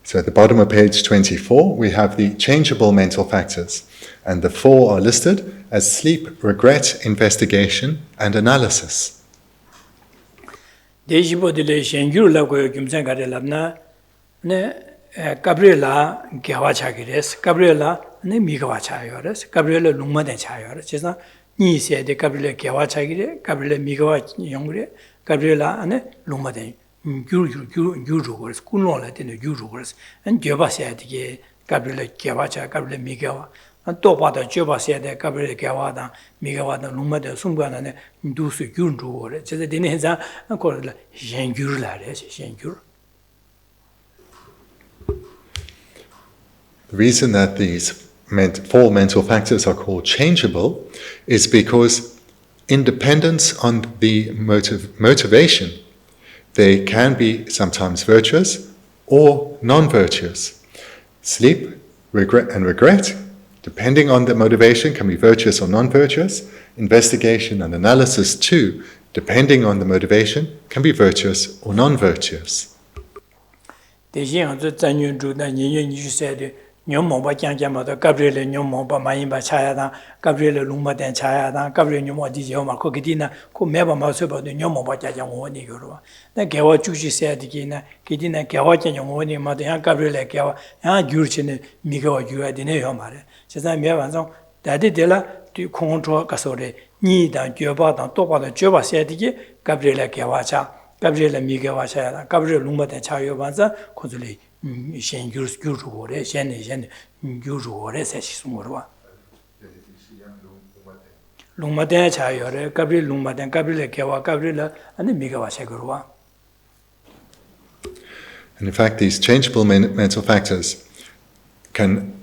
So at the bottom of page 24 we have the changeable mental factors, and the 4 are listed as sleep, regret, investigation, and analysis. Gabriela Gawachagires, Gabriela Migawachayores, Gabriela Lumaden Chayores, Chesna, Ni said the Gabriela Gawachagire, Gabriela Migawa Yongre, Gabriela and Lumaden, Uruguers, Kunola in the Uruguers, and Joba said Gabriela Gawacha, Gabriela Migawa, and Topa Joba said Gabriela Gawada, Migawada, Lumada, Sumban, and Dusu Yuru, said the Dineza, and called Shangurla, Shangur. The reason that these 4 mental factors are called changeable is because in dependence on the motivation, they can be sometimes virtuous or non-virtuous. Sleep, regret, depending on the motivation, can be virtuous or non-virtuous. Investigation and analysis too, depending on the motivation, can be virtuous or non-virtuous. Nyomoba Janjama, Gabriel Nyomoba, Mayimba Chayada, Gabriel Lumaden Chayada, Gabriel Nyomo Dijoma, Kokidina, Kumeba Masuba, the Nyomoba Jayamoni Guru. The Gawa Jushi said again, Kidina Gawajan Yomoni, Mother, Gabriel Gawa, and Jurchin, Migo, you had in Neomare. Says I Mevanzo, Daddy Della, to control Casore, Nida, Joba, and Topa, the Joba said again, Gabriel Gawacha, Gabriel Migawacha, Gabriel Lumaden Chayobanza, Cosuli. Shen Guru, Shen Guru, Session. Lumaden Chayore, Gabriel Lumaden, Gabriel Kawa, Gabriela, and the Migawa Shagurua. And in fact, these changeable mental factors can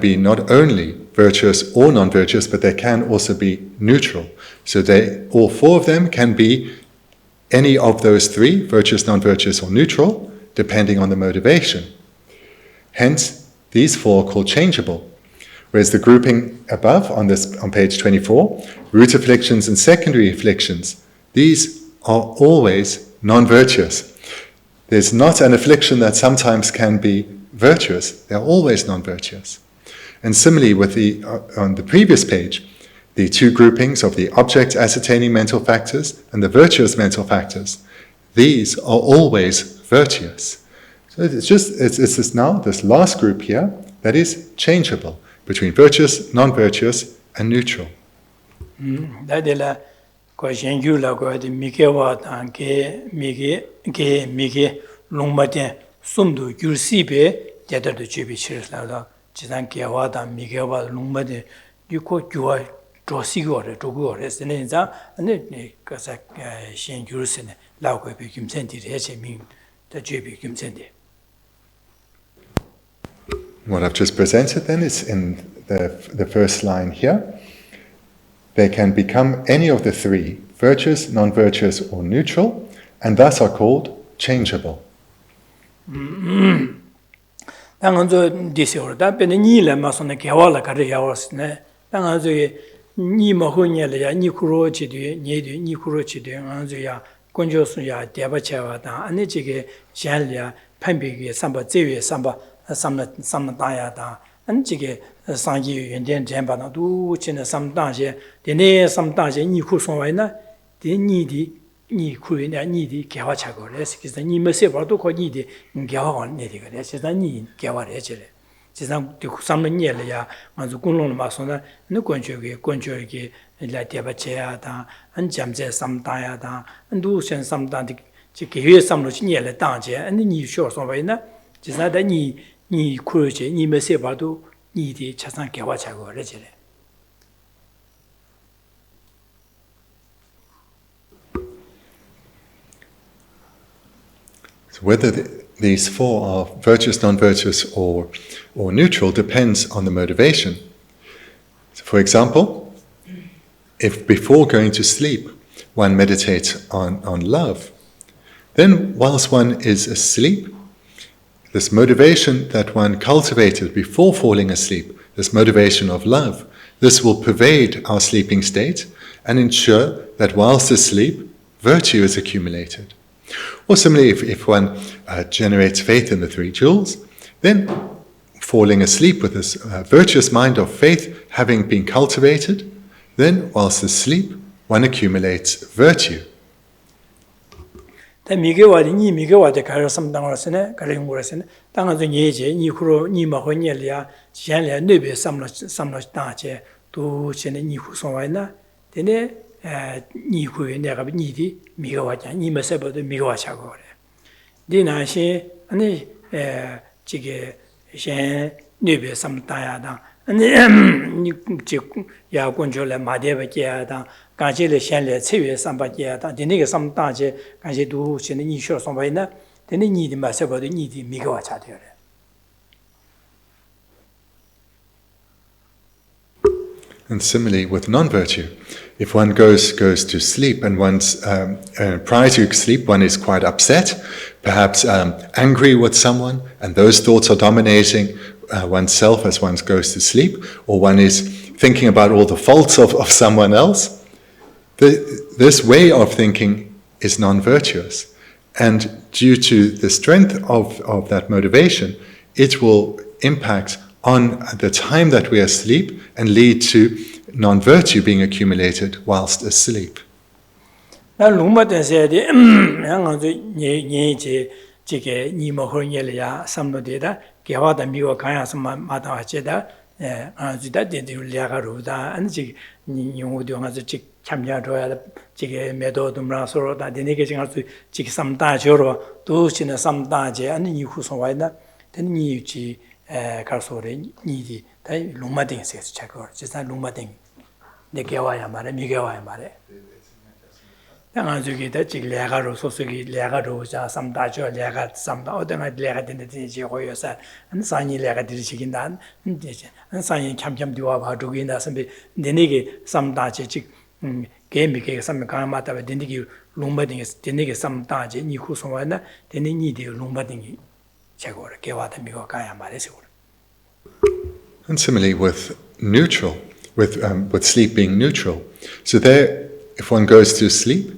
be not only virtuous or non-virtuous, but they can also be neutral. So all 4 of them can be any of those 3, virtuous, non-virtuous, or neutral, depending on the motivation. Hence, these 4 are called changeable. Whereas the grouping above on page 24, root afflictions and secondary afflictions, these are always non-virtuous. There's not an affliction that sometimes can be virtuous. They're always non-virtuous. And similarly, on the previous page, the 2 groupings of the object ascertaining mental factors and the virtuous mental factors, these are always virtuous. So it's this last group here that is changeable. between virtuous, non-virtuous, and neutral. Dadela ko shenju la ko de mikewa tan ke mige longmaten sumdu gyursibe jadar de chibi chirsla da jidan kewa da mikewa longmaten yuko gyua josigo re togo re senenza ne kasa shenju sene la ko be kimsendi re chemin da chibi kimsendi. What I've just presented then is in the first line here. They can become any of the three, virtuous, non-virtuous, or neutral, and thus are called changeable. 당은저 디세오다 베니라 마선에 개와라 가르 야워스네 당은저 니 먹으냐야 니쿠로치디 니디 니쿠로치디 안저야 건조수야 대바체와다 안에지게 샬야 판비게 삼바 제외 삼바 삼다야다 안지게 상기 연된 전반도 진의 삼다제 되네 삼다제 니쿠 송와이나 되니디 니쿠이냐 니디 개화차거래 그래서 니메세 봐도 거기디 개화원 내리가 그래서 니 개화를 해지래 지상 그 삼는 예래야 아주 공론을 마서나 너 권조에게 라디아바체야다 안잠제 삼다야다 안두션 삼다디 지게회 삼로 진예래 당제 안니 니 쇼송와이나 지사다 니 쿠르제 니메세 봐도 니디 차상 개화차거래 지래. So whether these four are virtuous, non-virtuous, or neutral depends on the motivation. So for example, if before going to sleep one meditates on love, then whilst one is asleep, this motivation that one cultivated before falling asleep, this motivation of love, this will pervade our sleeping state and ensure that whilst asleep, virtue is accumulated. Or similarly, if one generates faith in the three jewels, then falling asleep with this virtuous mind of faith having been cultivated, then whilst asleep, one accumulates virtue. 미개와디 니 미개와디 가르 삼당으로서네 가르용으로서네 당한도 예제 니후로 니마호니엘이야 지안래 뇌베 삼로 다제 또 전에 니후 송와이나 되네 니후에 내가 니디 미개와자 니메세버도 미개와차고 그래 니나시 아니 지게 셴 뇌베 삼다야다 아니 니 야군조래 마데베게야다 간제를 현래 최외 삼바게야다 되네게 삼다제 간제도 전에 니쇼 송바이나 되네 니디 마세버도 니디 미개와차 되래. And similarly with non-virtue, if one goes to sleep and one's prior to sleep one is quite upset, perhaps angry with someone, and those thoughts are dominating oneself as one goes to sleep, or one is thinking about all the faults of someone else, this way of thinking is non-virtuous. And due to the strength of that motivation, it will impact on the time that we are asleep and lead to non-virtue being accumulated whilst asleep. 나 룸마데세데 양아주 예예제 지게 니모호니엘이야 삼로데다 개화다 미고 가야서 마다와제다 아주다 데데리아가로다 안지 니용우도 가서 직 참여줘야 지게 메도듬라서로다 데네게 지가서 직 삼다죠로 도시네 삼다제 아니 니후소와이나 데니지 가서레 니디 다이 룸마데세스 차거 지사 룸마데 내 개화야 말에 미개화야 말에 양아주기다 직 레가로 소속이 레가로 자 삼다죠 레가 삼다 어떤 레가 되는지 지고여서 한 산이 레가 들으시긴다 한 산이 참참 뒤와 봐두긴다 선배 내내게 삼다지 직 게미게 삼면 가마다 된디기 롱바딩에 된디게 삼다지 니후송와나 된디니디 롱바딩이 제거를 개와다 미고 가야 말해서. And similarly with neutral, with sleep being neutral. So there, if one goes to sleep,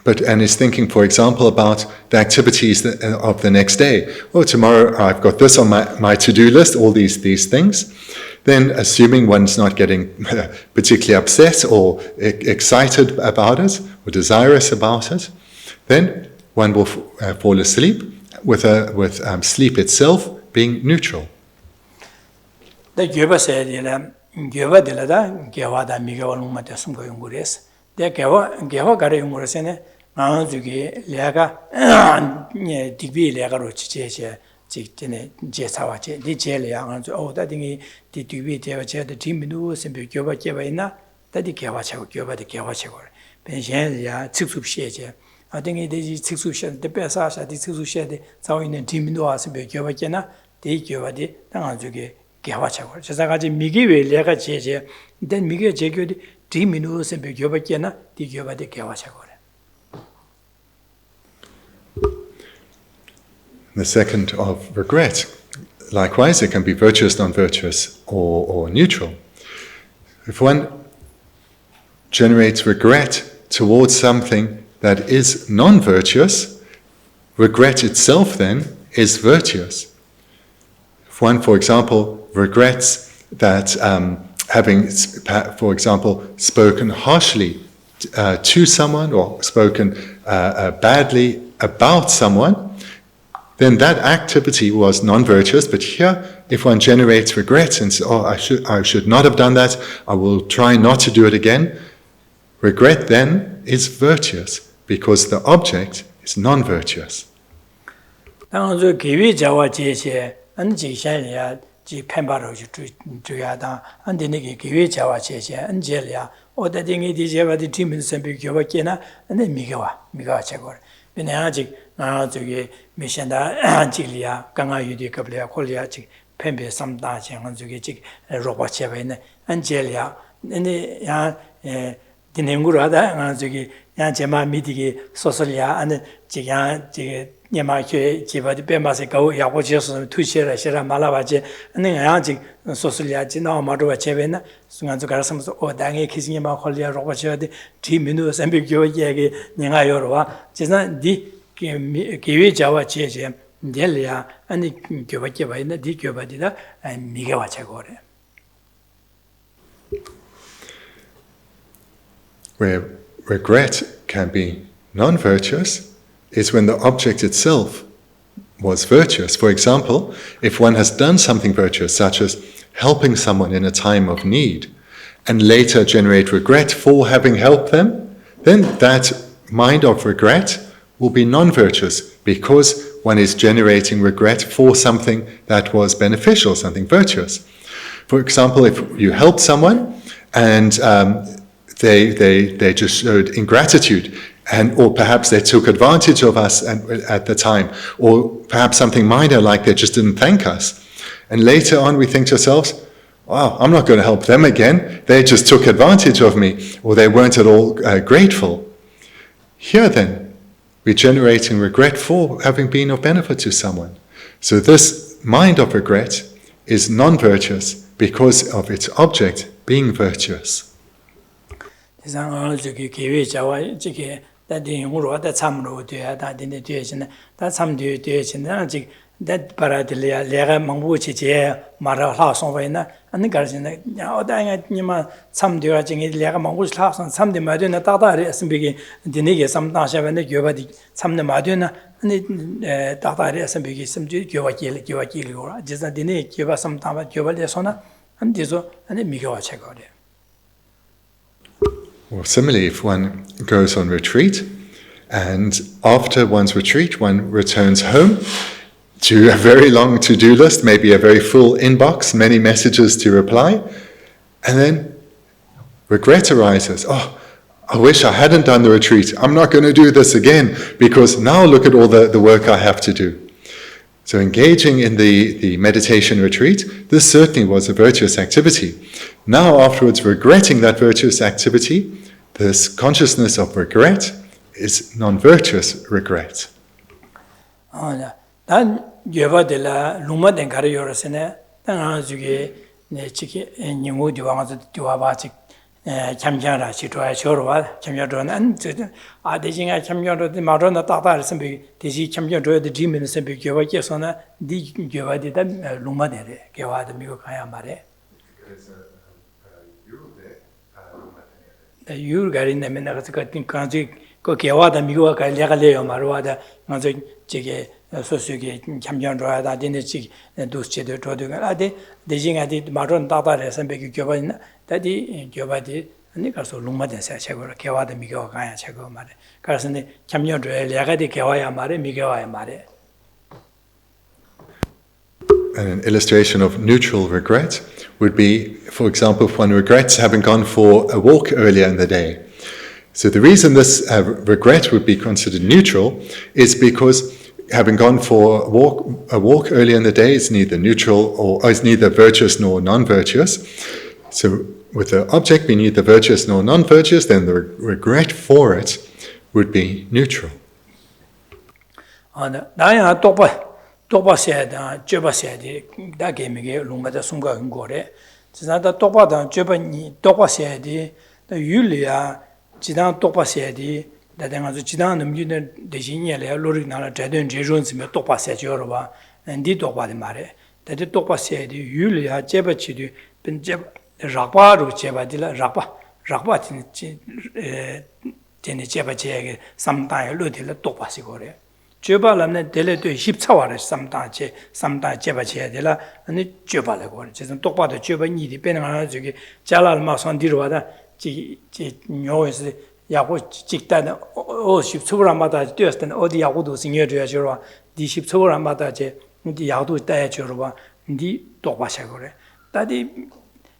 and is thinking, for example, about the activities of the next day. Oh, tomorrow I've got this on my to-do list, all these things. Then, assuming one's not getting particularly upset or excited about it or desirous about it, then one will fall asleep with sleep itself being neutral. The Gyoba said, Gyoba de la Gyawada Migawa Lumata Sumgo Yungures. The Gawa Gare Yungurasene, Manzugi, Liaga, Digby Liagaroche, Jesawache, the Jelia, oh, that thing, the Digby, the Timinu, and Gyoba Javaina, that the Gawacha, Gyoba the Gawacha. Pension, 6 of share. I think it is 6 of share, the best as I did 6 of share, so in the Timinu as a Gyovacena, the Gyovadi, Tangazuki. Just like Migi, Lega Cheche, then Migi Jegu, 3 minutes and Begobacena, the Gyoba de Gawachagore. The second of regret. Likewise, it can be virtuous, non-virtuous, or neutral. If one generates regret towards something that is non-virtuous, regret itself then is virtuous. If one, for example, regrets that having, for example, spoken harshly to someone or spoken badly about someone, then that activity was non-virtuous. But here, if one generates regrets and says, oh, I should not have done that, I will try not to do it again, regret then is virtuous because the object is non-virtuous. Ji Pembaro Juyada, and the Niki Givichawa Cheche, and Jelia, or the Dingy Dijava, the Timmins and Bigavakena, and then Migawa Chagor. Benagic, now to get Mishanda, Gilia, Ganga Yudi Kablia, Koliachi, Pembe, some daching on Zugic, Robachevene, and Jelia, and the Ningurada, and Zugi, Yanjema Mitigi, Sosalia, and Jigan. Yamaki, Jiva, the Bemasiko, Yawajas, Tushera, Shera Malavaje, and then Antic, Sosalia, Gina, Madua Chevena, Sunganzukarasam, or Dangi, kissing him, Holia, Robacher, 3 minutes, and Big Yagi, Ningayorova, Jizna, di Kiwi Java Cheche, Delia, and the Gavakeva in the Dikubadida, and Migawachagore. Where regret can be non-virtuous is when the object itself was virtuous. For example, if one has done something virtuous, such as helping someone in a time of need, and later generate regret for having helped them, then that mind of regret will be non-virtuous because one is generating regret for something that was beneficial, something virtuous. For example, if you helped someone and they just showed ingratitude, or perhaps they took advantage of us at the time, or perhaps something minor like they just didn't thank us. And later on we think to ourselves, wow, I'm not going to help them again. They just took advantage of me, or they weren't at all grateful. Here then, we're generating regret for having been of benefit to someone. So this mind of regret is non-virtuous because of its object being virtuous. That paradilia lega manguchi mara house on vena and the garden some during lega manguch house and some the maduna tata as begin the nigga some nasha and the gubadi some the maduna and the tata as begin some guvaki just the nick give us some time at Guvalisona and diso and the migo check out there. Well, similarly, if one goes on retreat and after one's retreat one returns home to a very long to-do list, maybe a very full inbox, many messages to reply, and then regret arises. Oh, I wish I hadn't done the retreat. I'm not going to do this again because now look at all the work I have to do. So engaging in the meditation retreat, this certainly was a virtuous activity. Now afterwards, regretting that virtuous activity, this consciousness of regret is non-virtuous regret. Yeva de la Luma de Gariorasene, Tangazuki, Chiki, and Yamu Diwang Diwabachi, Chamjara, Chitra, Chorwa, Chamjadron, and Adaging a Chamjado, the Marona Tata, Sembi, the Chamjado, the Jim and Sembi, Geva Yesona, the Geva de Luma de Geva de Mukaya Mare. The Yurgar in the Menakatin country, Kokiawada, Muka, Legaleo, Marwada, Nazi, Chige. 소수기 참견 줘야다 되는지 도스체도 줘도가 아데 대징아디 마론 다다래 선배기 교반이나 다디 교바디 아니 가서 롱마den사 책으로 개와도 미겨 가야 책고 말해 그래서 참견 줘야 야가디 개와야 말해 미겨와야 말해. An illustration of neutral regret would be, for example, if one regrets having gone for a walk earlier in the day. So the reason this regret would be considered neutral is because having gone for a walk earlier in the day is neither neutral or is neither virtuous nor non-virtuous. So with the object being neither virtuous nor non-virtuous, then the regret for it would be neutral. 똑바세다 쮸바세디 다게미게 롱마다 송가은 거래 지나다 똑바다 쮸바니 똑바세디 더 율리아 지나 똑바세디 다당아주 지나 넘기는 대신이래 로릭 나라 제된 제존스며 똑바세죠 봐 디 똑바디 말해 다디 똑바세디 율리아 제바치디 벤제 락바로 제바디라 락바tin 제네 제바제게 삼다에 로딜라 똑바시 거래 쮸발람네 델레도 힙차와를 삼다 제바제야 되라 아니 쮸발라고 지금 똑바도 쮸바니디 빼는 하나 저기 잘알마선 뒤로와다 지 뇨에서 야고 직단은 50초라마다 뛰었을 어디 야고도 생겨줘야 저러 디 10초라마다 제 디 야도 따야 저러 디 똑바샤 그래 다디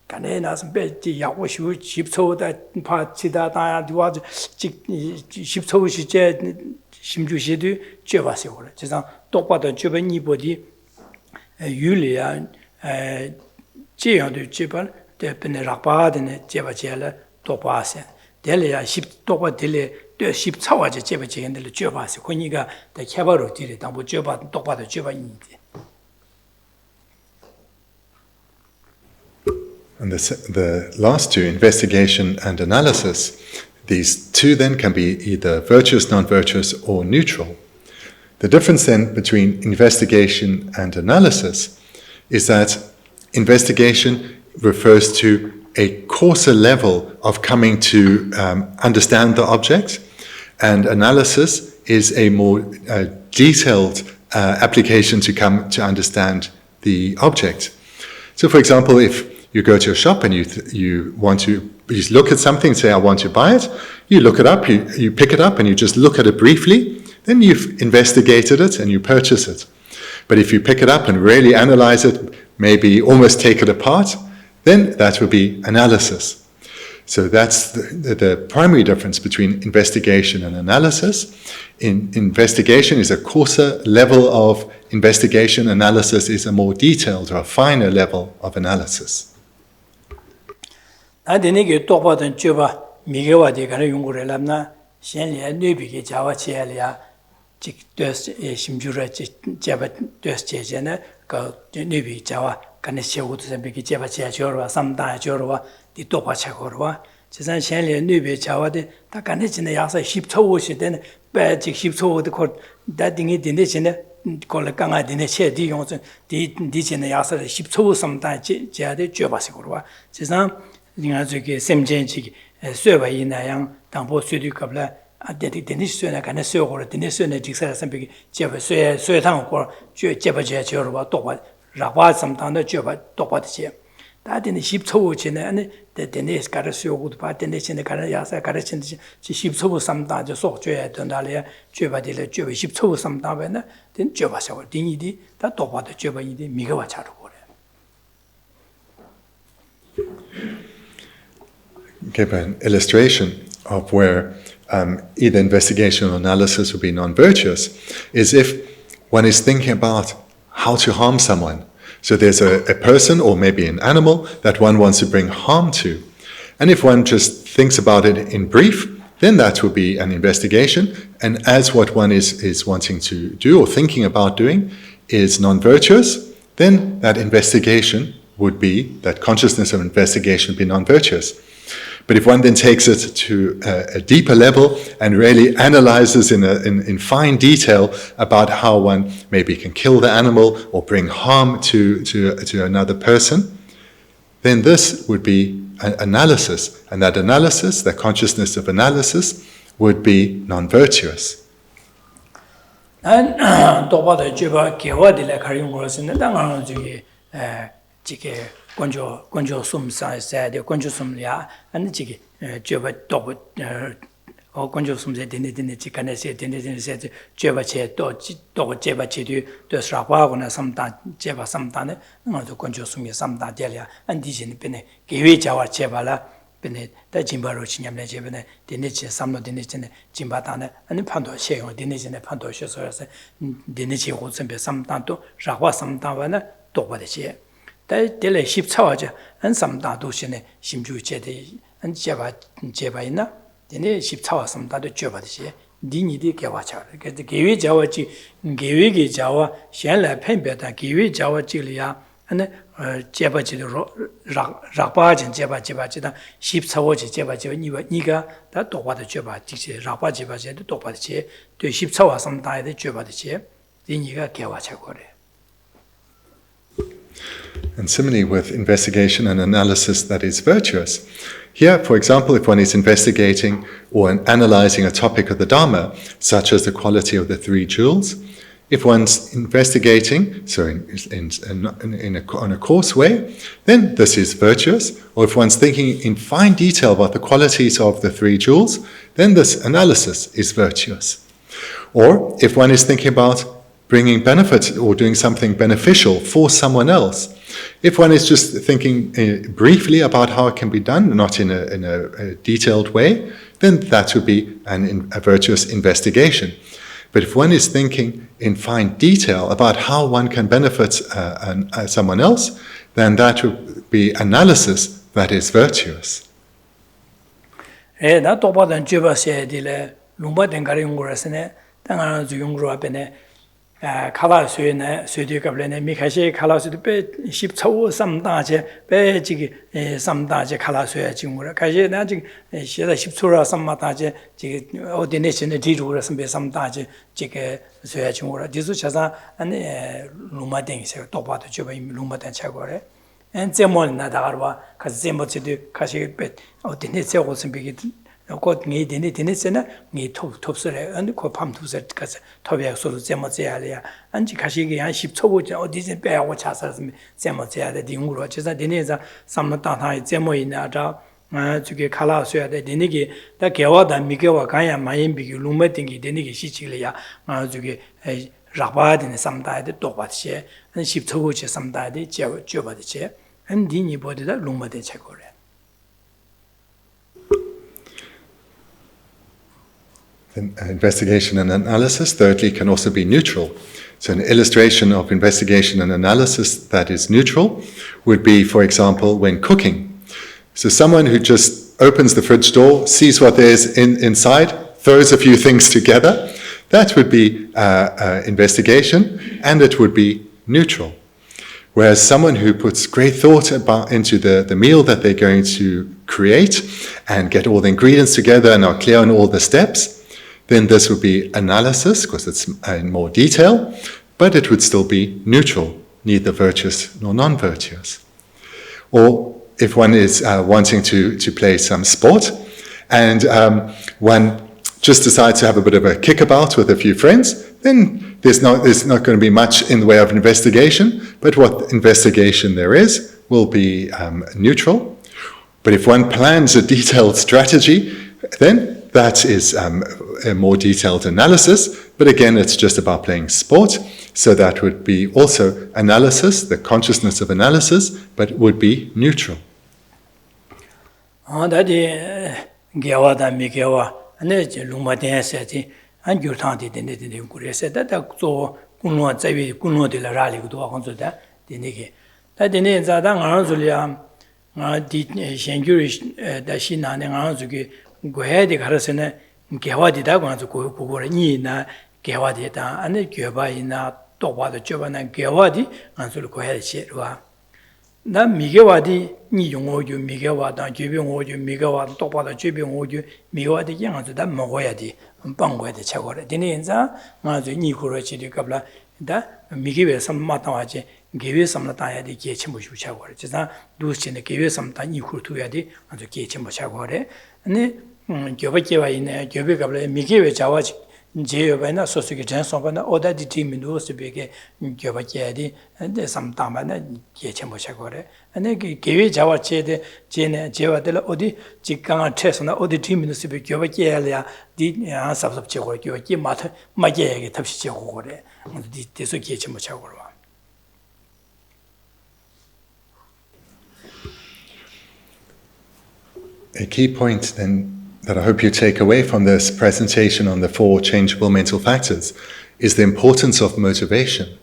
간에 나서 빼지 야고 10초다 파치다 다야 디와 직 10초 시제 심주시도 쮸바세요 그래 지상 똑바도 쮸바니보디 율리아 제야도 쮸발 대변에 락바드네 제바제라 똑바세 델레야 10 똑바 델레 10차와제 제바제인들 쮸바세 코니가 더 개발로 뒤에 당부 쮸바 똑바도 쮸바니지. And the last two, investigation and analysis, these two then can be either virtuous, non-virtuous, or neutral. The difference then between investigation and analysis is that investigation refers to a coarser level of coming to understand the object, and analysis is a more detailed application to come to understand the object. So, for example, if you go to a shop and you look at something and say, I want to buy it, you look it up, you pick it up and you just look at it briefly, then you've investigated it and you purchase it. But if you pick it up and really analyze it, maybe almost take it apart, then that would be analysis. So that's the primary difference between investigation and analysis. Investigation is a coarser level of investigation, analysis is a more detailed or a finer level of analysis. 나데니게 똑바던 쮸바 미게와디 가는 연구를 했나 신리에 뇌비게 자와치엘이야 직되스 심주라 제바 되스 제제네 그 뇌비 자와 간에 세우도 선비게 제바 제저와 삼다 저와 디 똑바차고와 지산 신리에 뇌비 자와데 다 간에 지네 야서 10초오시 되는 배직 10초오도 곧 다딩이 되네 지네 콜레 강아디네 셰디 용선 디 지네 야서 10초 삼다 제야데 쮸바시고와 지산 링아 저기 샘젠지 쇠바이나양 당보 쇠디갑라 아데디 데니스나 간에 쇠고로 데니스나 직사라 선비게 제바 쇠탕고 제바제 저러바 똑바 라바 삼탄의 제바 똑바지 다데니 10초 전에 아니 데니스 가르스요고도 바 데니스네 가르 야사 가르친지 10초 삼다 저 속줘야 된다래 제바딜에 제바 10초 삼다베나 된 제바셔 딩이디 다 똑바도 제바이디 미가와 자르고 give an illustration of where either investigation or analysis would be non-virtuous is if one is thinking about how to harm someone. So there's a person or maybe an animal that one wants to bring harm to. And if one just thinks about it in brief, then that would be an investigation. And as what one is wanting to do or thinking about doing is non-virtuous, then that investigation would be, that consciousness of investigation would be non-virtuous. But if one then takes it to a deeper level and really analyzes in fine detail about how one maybe can kill the animal or bring harm to another person, then this would be an analysis. And that analysis, that consciousness of analysis, would be non-virtuous. 난 도바도 주바 개화들의 가린 것은 당하는 중에 지게 건조 숨사에 건조 숨이야 아니 지게 주바 도 건조 숨제 되는 지간에서 되는 주바체 또 제바체도 되스라고하거나 삼다 제바 삼다네 나도 건조 숨이 삼다 될이야 안디진 변에 개위 자와 제발라 변에 다 진바로 신념내 제변에 되는지 삼로 되는지 진바다네 아니 판도 시행을 되는지 판도 쉬어서서 되는지 고선배 삼단도 라과 삼단와나 도바되지 때 십차와죠 안 삼다도 신에 심주제대 안 제바이나 되네 십차와 삼다도 줘바되지 니니디 개와차 그래서 개위 자와지 개위기 자와 현来판별다 개위 자와지리야 ane jeba ji rakpa jen jeba ji da ship chawo ji jeba ji ni ga da dokwa de jeba ji rakpa jeba ji de dokwa de ji de ship chawa sam da de jeba de ji ni ga gewa cha ko re. And similarly with investigation and analysis that is virtuous. Here, for example, if one is investigating or analyzing a topic of the Dharma, such as the quality of the three jewels, if one's investigating, so on a coarse way, then this is virtuous. Or if one's thinking in fine detail about the qualities of the three jewels, then this analysis is virtuous. Or if one is thinking about bringing benefit or doing something beneficial for someone else, if one is just thinking briefly about how it can be done, not in a detailed way, then that would be a virtuous investigation. But if one is thinking in fine detail about how one can benefit someone else, then that would be analysis that is virtuous. 칼라 수에네 수디 갑래네 미카시 칼라 수도 빼 십차오 삼다제 빼 지기 삼다제 칼라 수에 지금 가시 나 지금 시다 십초라 삼마다제 지기 어디네 신의 뒤로라 선배 삼다제 지게 수에 지금 디수 차사 아니 루마땡이세 똑바도 줘봐 루마땡 차고래 엔제몰 나다가와 가시 제모치도 가시 빼 어디네 세고 선배기 곧 니 되네세나 니 톱스래 아니 그 밤두세 가서 톱에 소로 제모제야리야 안지 가시기 한 10초부터 어디서 빼고 차서서 제모제야 돼 딩으로 제가 되네자 삼마다타 제모이나자 저게 칼라서야 돼 되네기 다 개와다 미개와 가야 마인비기 루메팅이 되네기 시치리야 저게 라바드네 삼다에 똑같이 한 10초부터 삼다에 줘봐듯이 한 디니 보다 루메데 체거래. Then investigation and analysis, thirdly, can also be neutral. So an illustration of investigation and analysis that is neutral would be, for example, when cooking. So someone who just opens the fridge door, sees what there is inside, throws a few things together, that would be investigation, and it would be neutral. Whereas someone who puts great thought into the meal that they're going to create and get all the ingredients together and are clear on all the steps, then this would be analysis, because it's in more detail, but it would still be neutral, neither virtuous nor non-virtuous. Or if one is wanting to play some sport, and one just decides to have a bit of a kickabout with a few friends, then there's not going to be much in the way of investigation, but what investigation there is will be neutral. But if one plans a detailed strategy, then that is a more detailed analysis, but again, it's just about playing sport, so that would be also analysis, the consciousness of analysis, but it would be neutral. 고해디 가르스네 개화디다 관서 고고를 니나 개화디다 안에 개바이나 똑바도 줘바나 개화디 안술 고해시와 나 미개와디 니 용어주 미개와다 주병어주 미개와 똑바도 주병어주 미개와디 양아도 다 먹어야지 빵고야지 차고래 디네자 맞아 니 고러치디 갑라 다 미개에 삼마타와지 개회 삼나타야디 개침부 주차고래 지사 두스네 개회 삼타 니 고투야디 아주 개침부 차고래 아니 교배계와 있네 교배가블에 미개외 자와 제여바나 소수기 전송바나 오다디 팀민도 스베게 교바게디 근데 삼담바나 예체모샤고래 아니 계획 자와체데 제네 제와들 어디 직강을 채서나 어디 팀민도 스베 교바게야 디 삽삽체고 교바게 마트 마게게 탑시체고 그래 디 대소 예체모샤고로 A key point then that I hope you take away from this presentation on the 4 changeable mental factors is the importance of motivation.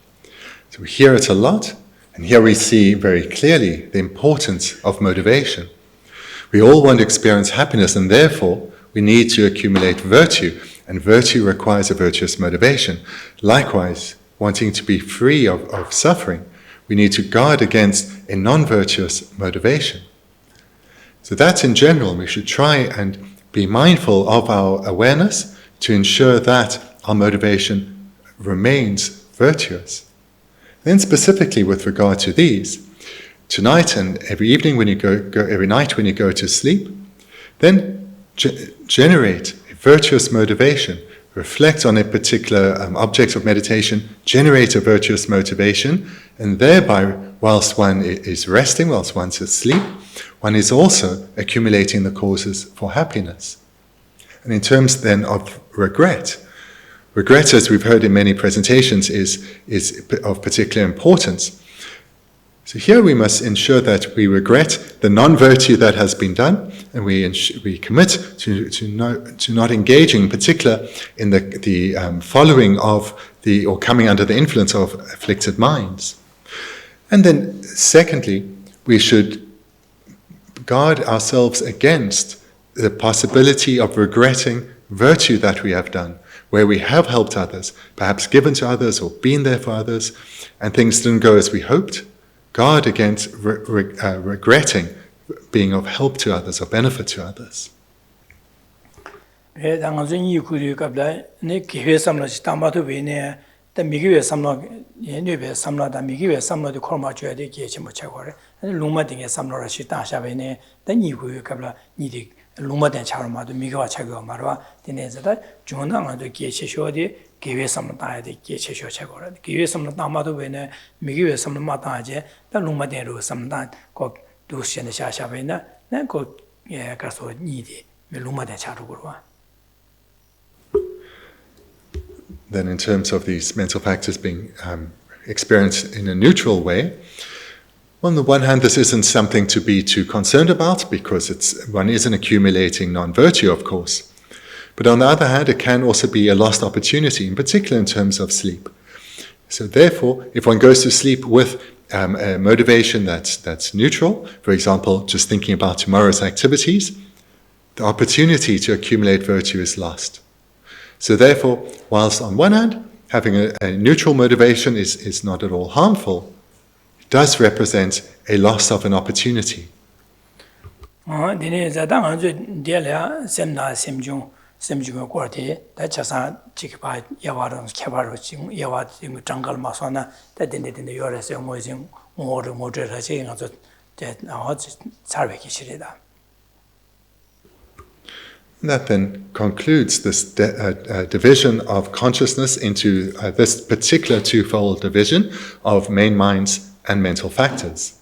So we hear it a lot, and here we see very clearly the importance of motivation. We all want to experience happiness, and therefore we need to accumulate virtue, and virtue requires a virtuous motivation. Likewise, wanting to be free of suffering, we need to guard against a non-virtuous motivation. So that's in general. We should try and be mindful of our awareness to ensure that our motivation remains virtuous. Then specifically with regard to these, tonight and every evening when you every night when you go to sleep, then generate a virtuous motivation. Reflect on a particular object of meditation, generate a virtuous motivation, and thereby, whilst one is resting, whilst one's asleep, one is also accumulating the causes for happiness. And in terms then of regret, as we've heard in many presentations, is of particular importance. So here we must ensure that we regret the non-virtue that has been done, and we commit to not engaging, in particular, in the following of or coming under the influence of afflicted minds. And then, secondly, we should guard ourselves against the possibility of regretting virtue that we have done, where we have helped others, perhaps given to others or been there for others, and things didn't go as we hoped. Guard against regretting being of help to others or benefit to others. The Migiwe Samno, Yenube Samno, the Migiwe Samno, the Korma Juade, Geshe and Luma Ding Samno Rashita Shavene, the Nigu Kabla Nidi, Luma than Charma, the Migawa Chago Marwa, the Nezada, Jonah, the Geshe Shodi, give some time, the Geshe Chagora, give some Tamado Vene, Migiwe some Mataje, the Luma Dero some time, go to Shenasha Shavena, then go Caso Nidi, Luma than Charugua. Then in terms of these mental factors being experienced in a neutral way, on the one hand, this isn't something to be too concerned about because one isn't accumulating non-virtue, of course. But on the other hand, it can also be a lost opportunity, in particular in terms of sleep. So therefore, if one goes to sleep with a motivation that's neutral, for example, just thinking about tomorrow's activities, the opportunity to accumulate virtue is lost. So therefore, whilst on one hand, having a neutral motivation is not at all harmful, it does represent a loss of an opportunity. That then concludes this division of consciousness into this particular twofold division of main minds and mental factors.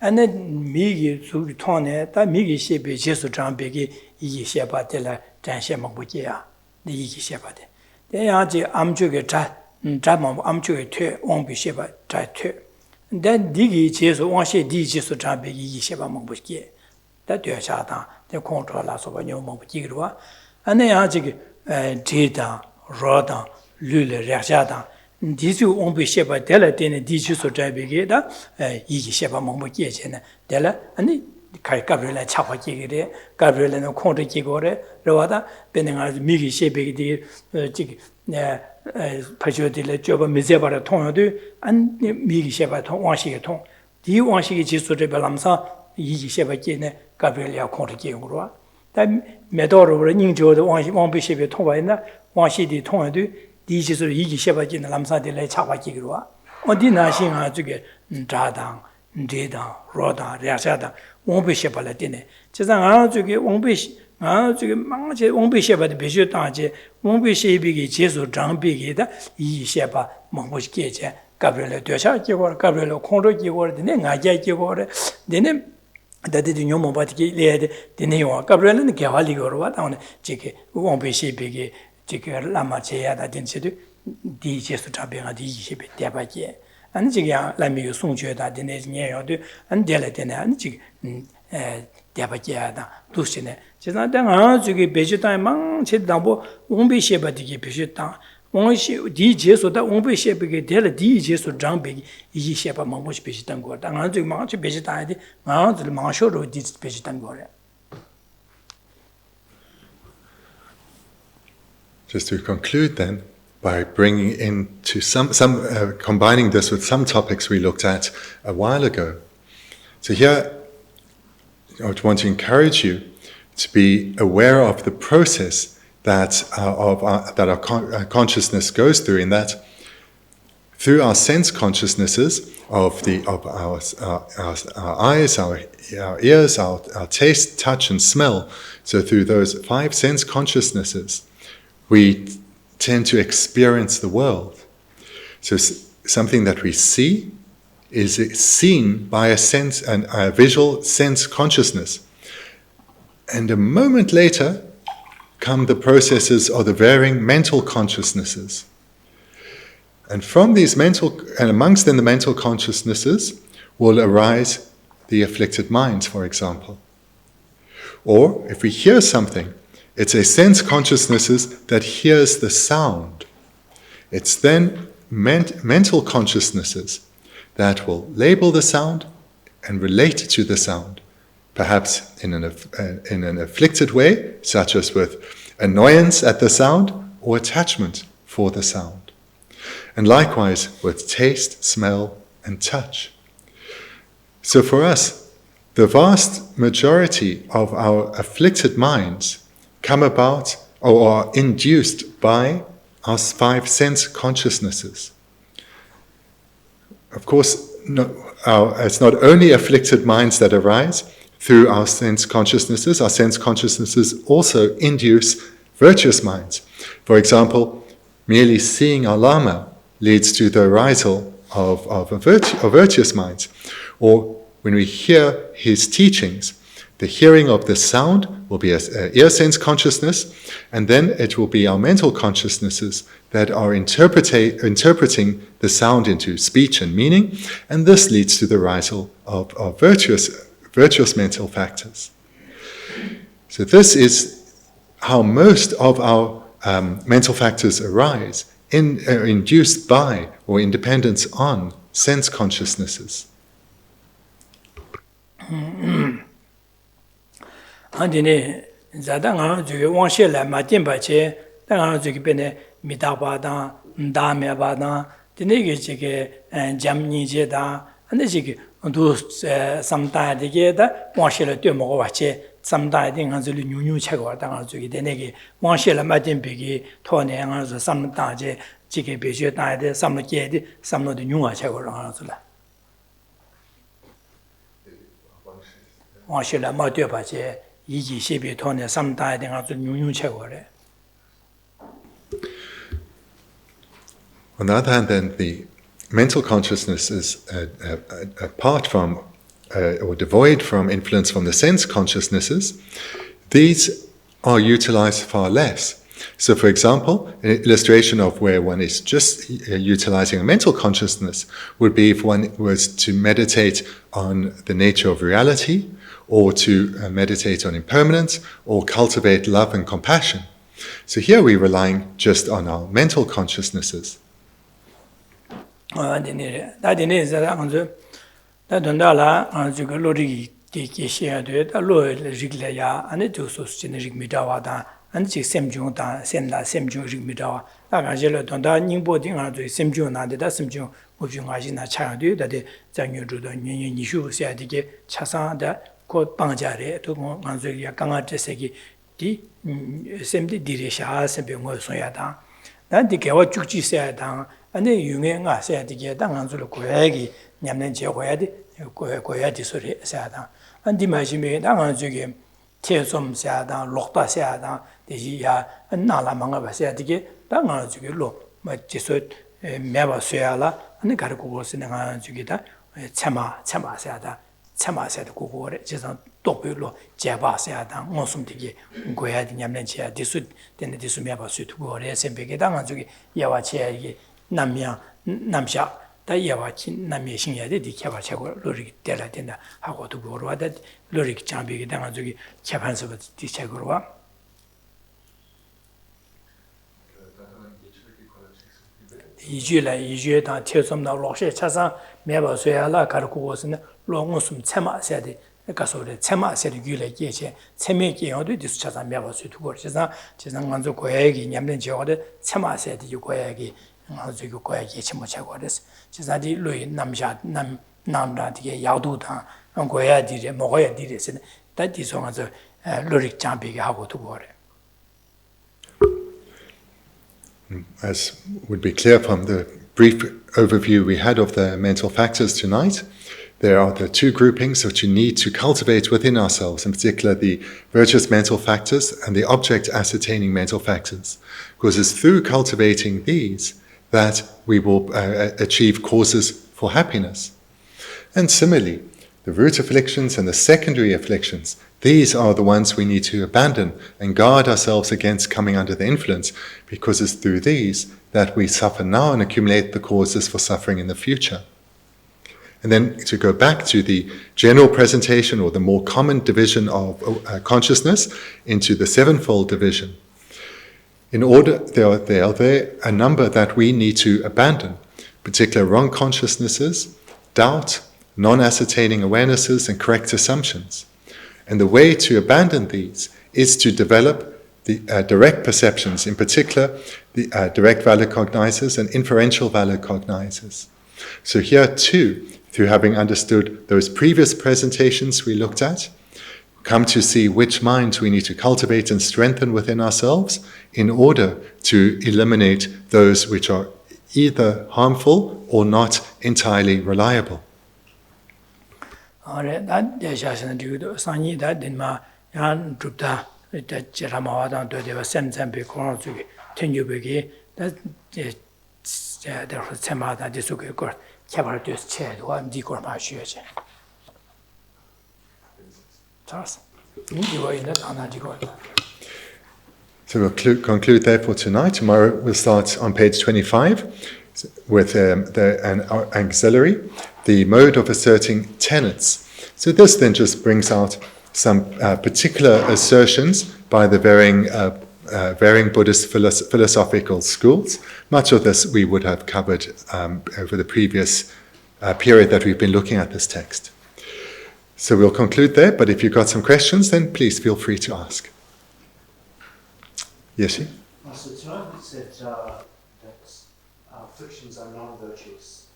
And then Migi Sugtone, that Migi Shepe Jesu Jambegi, Yi Shepa de la Janshemabukia, the Yi Shepade. They are the Amjuga Jamam Amjuga, won't be Shepa, Jai. Then Digi Jesu, one she di Jesu Jambegi, Yi Shepa Mabuki. That you are Shatan, the control of a new Mabukirua. And they are the Jeda, Rodan, Lule, Rajada. Disu won't be Shepa Della, then a Disu Jabigeda, Yi Shepa Mabuki, Della, and the Gabriel and Chapa Gigre, Gabriel and Conte Gigore, Roda, Benning Migi Shepi, Pajodilla Joba Mizeba Tonadu, and Migi Shepa Washi. Do you want she to the Balamsa, Yi Shepa Gene, Gabriel Conti Guru. That Medoro Ninjo, the one bishop Tovaina, one she did Tondu, these is Yigi Shepherd in the Lamsa de La Chawaki Guru. On dinner, she had to get Dradan, Deda, Roda, Riasada, won't be shepherd at dinner. Just to get one bish. won't be shepherd Bishop Taje, won't be she big Jesus, John Biggie, Yi Shepa, Monbush Gage, Gabriel Dosha, Gabriel Condo, the name I get you, the name that did you know what he led the name of Gabriel and Gavali or what on Chicky, won't be she big, Chicky Lama Chea that didn't say, the Jesus Tapping at the ship, Tabaje, and Chiga, Lamy Sung that the name near and Delatena and Chick. Diabajada, Lucine. She's not done to give Bejutan among Chidambo, won't be shepherd to give Bejutan. Won't she DJ so that won't be shepherd tell a DJ so jumping, easy shepherd Mamush Bejutan got. And I'll do March Bejutan, Mount the Marshal of this Bejutan got. Just to conclude then, by bringing into combining this with some topics we looked at a while ago. So here, I would want to encourage you to be aware of the process that our consciousness goes through, in that through our sense consciousnesses of our eyes, our ears, our taste, touch, and smell. So through those 5 sense consciousnesses, we tend to experience the world. So something that we see is seen by a visual sense consciousness. And a moment later come the processes of the varying mental consciousnesses. And from these amongst them the mental consciousnesses will arise the afflicted minds, for example. Or if we hear something, it's a sense consciousness that hears the sound. It's then mental consciousnesses that will label the sound and relate to the sound, perhaps in an afflicted way, such as with annoyance at the sound or attachment for the sound. And likewise with taste, smell, and touch. So for us, the vast majority of our afflicted minds come about or are induced by our 5 sense consciousnesses. Of course, it's not only afflicted minds that arise through our sense consciousnesses. Our sense consciousnesses also induce virtuous minds. For example, merely seeing our lama leads to the arisal of virtuous minds. Or when we hear his teachings, the hearing of the sound will be an ear sense consciousness, and then it will be our mental consciousnesses that are interpreting the sound into speech and meaning, and this leads to the arisal of virtuous mental factors. So this is how most of our mental factors arise, induced by or in dependence on sense consciousnesses. Andine zadanga ju wangshe la ma tin ba che danga ju ge ne mi da ba da nda me ba da dine ge che ge jam ni je da ane ji ge du sam da de ge da wangshe la de mo wa che sam da de nga zu lu nyu nyu che ga danga ju ge de ne ge wangshe la ma tin bi ge to ne nga zu sam da je ji ge be jue da de sam lo ge de sam lo de nyu wa che ga nga zu la wangshe la ma de ba che On the other hand, then, the mental consciousness is apart from or devoid from influence from the sense consciousnesses. These are utilized far less. So, for example, an illustration of where one is just utilizing a mental consciousness would be if one was to meditate on the nature of reality, or to meditate on impermanence, or cultivate love and compassion. So here we're relying just on our mental consciousnesses. 곧 방자래 또 만족이야 강아지색이 디 샘디 디레샤 샘병을 소야다 난디 개와 죽지세야다 아니 유명가 세야디게 당한줄 고야기 냠는 제고야디 고야디 소리 세야다 안디 마시메 당한주게 태솜세야다 록다세야다 디야 나라망가 바세야디게 당한주게 로 마지소 매바세야라 아니 가르고 보스는 한주기다 참아세야다 참아세야다 고고래 제상 똑별로 제바세야다 모숨디게 고야디 냠는 제야 디수 되는 디수 매바수 두고래 셈베게 당한주게 야와체야기 남야 남샤 다 야와치 남야 신야데 디켜바체고 로릭 때라 된다 하고 두고로와다 로릭 장비게 당한주게 개판서부 디체고로와 이주에다 태섬나 록셰 차상 매바쇠야라 가르고스는 롱무숨 체마세데 가소레 체마세데 규레 계체 체메게 어디 디스 차상 매바쇠 두고 제상 만족 고야기 냠는 지어데 체마세데 고야기 아주 고야기 체모차고레스 제사디 로이 남샤 남다디게 야도다 고야디레 먹어야디레스 다디송아서 로릭 장비게 하고 두고래 As would be clear from the brief overview we had of the mental factors tonight, there are the two groupings which you need to cultivate within ourselves, in particular the virtuous mental factors and the object ascertaining mental factors. Because it's through cultivating these that we will achieve causes for happiness. And similarly, the root afflictions and the secondary afflictions, these are the ones we need to abandon and guard ourselves against coming under the influence, because it's through these that we suffer now and accumulate the causes for suffering in the future. And then to go back to the general presentation or the more common division of consciousness into the sevenfold division. In order, there are a number that we need to abandon, particular wrong consciousnesses, doubt, non-ascertaining awarenesses, and correct assumptions. And the way to abandon these is to develop the direct perceptions, in particular the direct valid cognizers and inferential valid cognizers. So here too, through having understood those previous presentations we looked at, come to see which minds we need to cultivate and strengthen within ourselves in order to eliminate those which are either harmful or not entirely reliable. that Deshasan do Sani that in my Yan Drupta, that Jeramadan do the Sam be Koranzuki, Tenubegi, that the Semada Disuki got Cabaretus chair, one decor church. Charles, you were in that anadigo. So we'll conclude there for tonight. Tomorrow we'll start on page 25 with an auxiliary, the mode of asserting tenets. So this then just brings out some particular assertions by the varying Buddhist philosophical schools. Much of this we would have covered over the previous period that we've been looking at this text. So we'll conclude there, but if you've got some questions, then please feel free to ask. Yes? So tonight we said that afflictions are non-virtuous,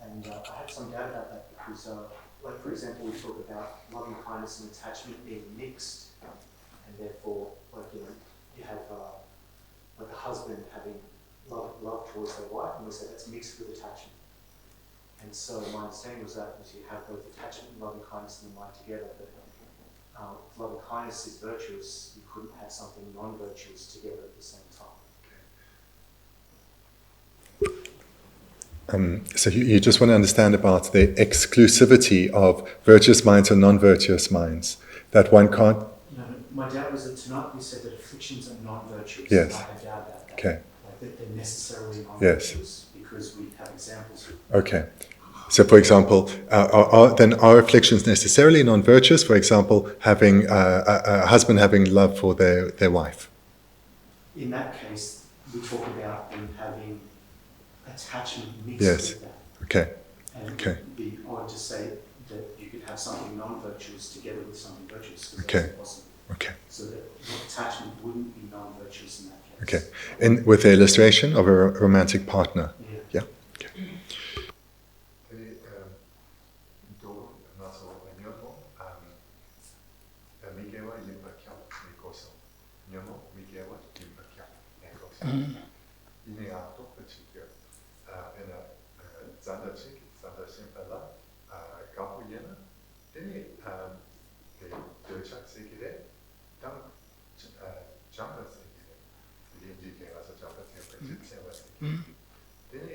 and I had some doubt about that because, like for example, we talk about loving kindness and attachment being mixed, and therefore, like you have like a husband having love towards their wife, and we say that's mixed with attachment. And so my understanding was that you have both attachment and loving kindness in the mind together, but if loving kindness is virtuous, you couldn't have something non-virtuous together at the same time. So you just want to understand about the exclusivity of virtuous minds and non-virtuous minds, that one can't... No, my doubt was that tonight we said that afflictions are non-virtuous. Yes. I had doubt about that. Okay. Like that they're necessarily non-virtuous because we have examples. Okay. So, for example, are afflictions necessarily non-virtuous? For example, having a husband having love for their wife. In that case, we talk about them having attachment mixed Yes. with that. Okay. And Okay. it'd be odd to say that you could have something non-virtuous together with something virtuous, because Okay. that's impossible. Okay. So that attachment wouldn't be non-virtuous in that Okay. case. And with the illustration of a romantic partner. Yeah. Yeah. Okay. 이미 똑같이요. 에나 잔다치 잔다심팔라 가부예나 데니 도착세기래 당 잠바세기래 리지게 와서 잠바세기래 세와세기 데니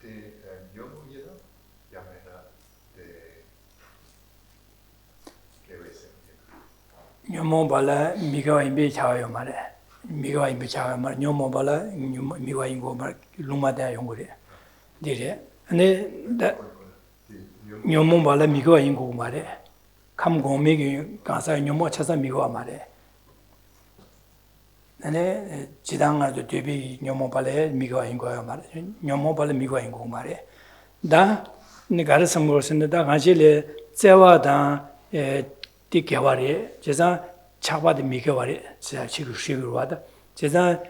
데 요무예나 야메나 데 Nyomobala Migaimbe Chayo Mare, Migaimbe Chayo Mare, Nyomobala, Migaingo Mar, Lumada Yongore. Did it? And that Nyomobala Migaingo Mare, come go making Gasa Nyomo Chasa Migo Mare. And then Chidanga to Tibi Nyomobale, Migaingo Mare, Nyomobala Migaingo Mare. Da Nigarasam was in the Dagajile, Zewa da. Tikiwari, Jeza Chaba de Mikiwari, Chigushiguada, Jeza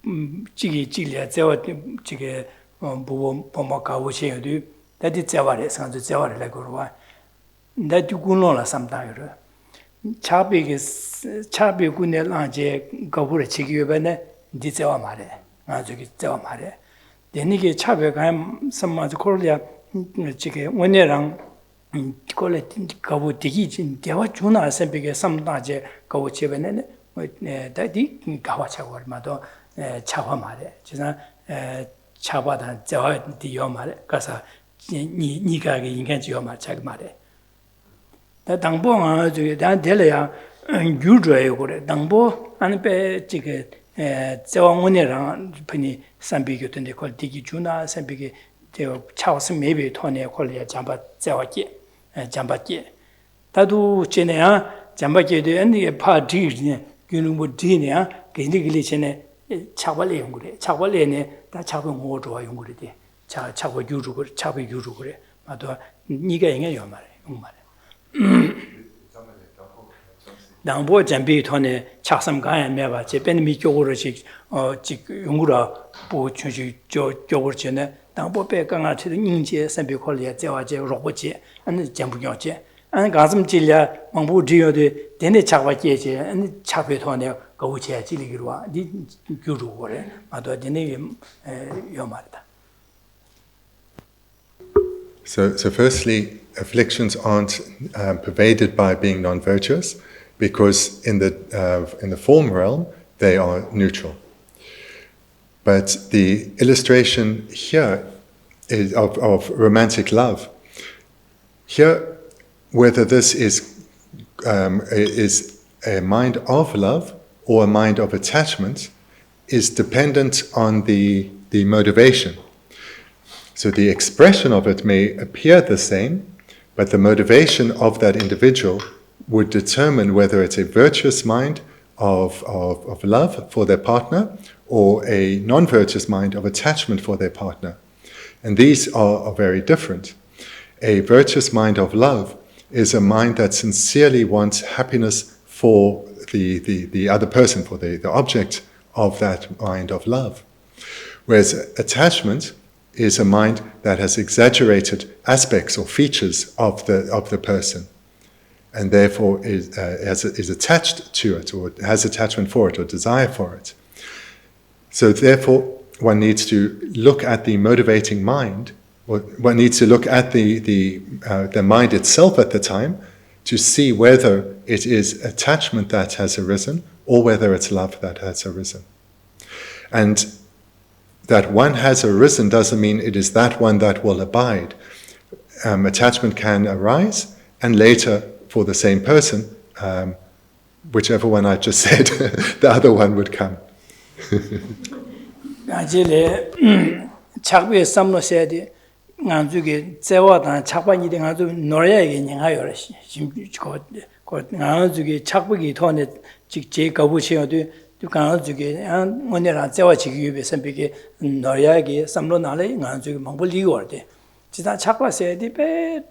Chilia, Zewa Chigi Pomaka, which you do, that is Zewa, Sans Zewa Legurwa. That you Gunola sometime. Chabi is Chabi Gunelanje, Gabura Chigubene, Dizewa Mare, Nazuki Zewa Mare. The Niki Chabi, some of the Korea Chigi, when you're on. Call it Gabu Tigi, Dewa Juna, Sempige, some Naje, Gabu Chibene, Daddy, Gawacha, Mado, Chavamare, Chabada, Zewa, Diomare, Casa, Nika, Ingenzioma, Chagmare. The Dangbo, that Delia, Udre, Dangbo, and Pe Ticket, Zewa Munera, Penny, Sambigo, and they call Tigi Juna, Sempige, Charles maybe Tony, call it Jampa Zewa. Jampa. Tadu Chenea, Jampa, and the party, Unimudinia, Gindiglicene, Chawale, Chawalene, that Chabu Moto Yunguri, Chabu Yurugur, Chabu Yurugur, Mado Niga in Yomare. Dambo Jambi Tony, Chasam Guy and Meva, Japan Miko or Yungura, Bo Georgian. Dambo Ganga to the Ninja, Sambicolia, Zewaje, Roboje, and the Jambuyoje, and Gazam Gilia, Mambu Dio, then the Chavaje, and the Chapetone, Goche, Giligua, did Guru, Mado Denevim Yomarta. So firstly, afflictions aren't pervaded by being non-virtuous, because in the form realm, they are neutral. But the illustration here is of romantic love. Here, whether this is a mind of love or a mind of attachment is dependent on the motivation. So the expression of it may appear the same, but the motivation of that individual would determine whether it's a virtuous mind of love for their partner or a non-virtuous mind of attachment for their partner. And these are very different. A virtuous mind of love is a mind that sincerely wants happiness for the other person, for the object of that mind of love. Whereas attachment is a mind that has exaggerated aspects or features of the person, and therefore is attached to it, or has attachment for it, or desire for it. So therefore, one needs to look at the motivating mind, or one needs to look at the mind itself at the time to see whether it is attachment that has arisen or whether it's love that has arisen. And that one has arisen doesn't mean it is that one that will abide. Attachment can arise, and later, for the same person, whichever one I just said, the other one would come. Ajile Chakwe Samno said, Nanzuki, Zewa, Chapani, Noria, Ninhayor, Nanzuki, Chakwi, Tone, J. Gabuchi, Dukanzuki, and when there are Zewa Chiki, Sempiki, Noriagi, Samlonale, Nanzuki, Mambuli order. Chita Chakwa said, the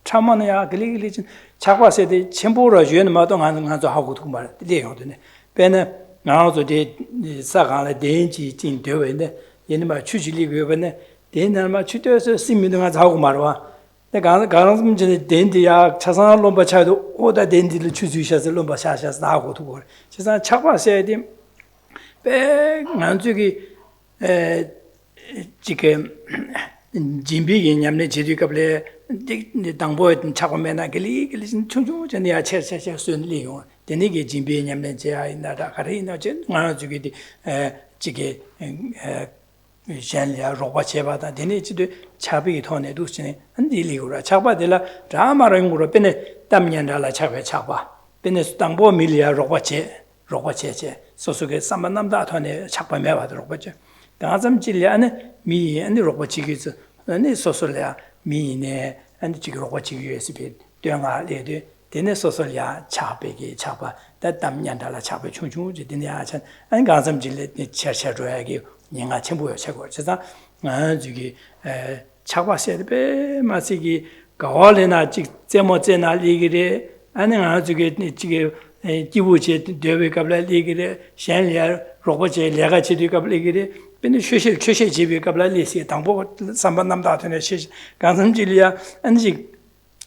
Chamania, Gilligan, Chakwa said, the Chembura, Jun Madon, and Hanzo Hakutumar, the day on the Bene. Now to the Sagala Denji in Doing, in my Chuchili Guberne, then my tutors similar as Haumarwa. The Garland Dendia, Chasana Lomba Chado, or the Dendi Chuchas, the Lomba Shashas, Nago to work. Chapa said him 배 난주기 지금 진비기 냠네 제주갑래 당보에 차고매나 길이 충충전이야 체체체 순리용 되니게 진비 냠네 제아이나다 가리나 전 나주기 지게 샹리아 로바체바다 되니지도 차비 돈에 두시네 안디리고라 차바들라 라마랑으로 빼네 담년달라 차베 차바 빼네 당보 밀리아 로바체체 소속에 삼만남다 돈에 차바매 받도록 거죠 가점 질리안에 미 안디 로바치기즈 아니 소설이야 미네 안디 지금 로바치기 USB 되가 레데 되네 소설이야 차베기 차바 담년달라 차베 충충지 되네 아찬 안 가점 질리 차차줘야기 내가 전부요 최고. 그래서 저기 차과세베 마시기 가월에나 제모제나 리기레 아니가 저기 지금 기부제 되베갑라 리기레 샹리아 로버제 내가 지디갑라 리기레 근데 최세 집이갑라 리시 당보 삼반남다한테 시 간섬질이야 안지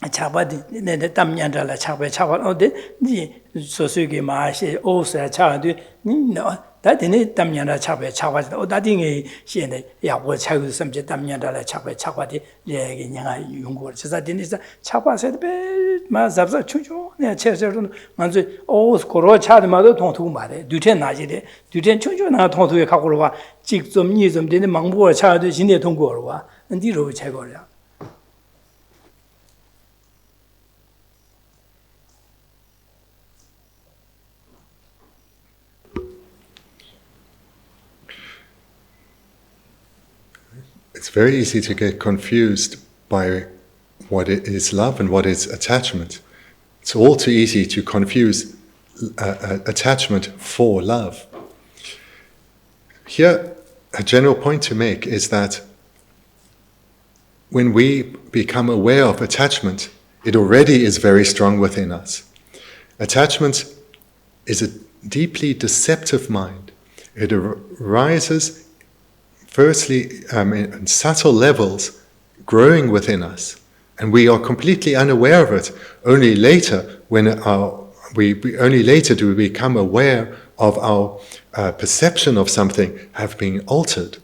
차바디 내 담년달라 차바 어디 니 소수기 마시 오사 차도 니 다디네 담년다 차바지 어다딩에 시에 야고 차고 섬제 담년달라 차바디 얘기 내가 연구를 저다디니서 차바세베 마잡자 추추 내 체저로 먼저 고로 차드마도 통투 말해 뒤에 나지래 뒤에 추추나 통투에 갖고로 와 직접 니좀 되는 망보를 차도 신내 통고로 와 ndi로 제거려 It's very easy to get confused by what is love and what is attachment. It's all too easy to confuse attachment for love. Here, a general point to make is that when we become aware of attachment, it already is very strong within us. Attachment is a deeply deceptive mind. It arises firstly, in subtle levels, growing within us, and we are completely unaware of it. Only later, only later do we become aware of our perception of something have been altered,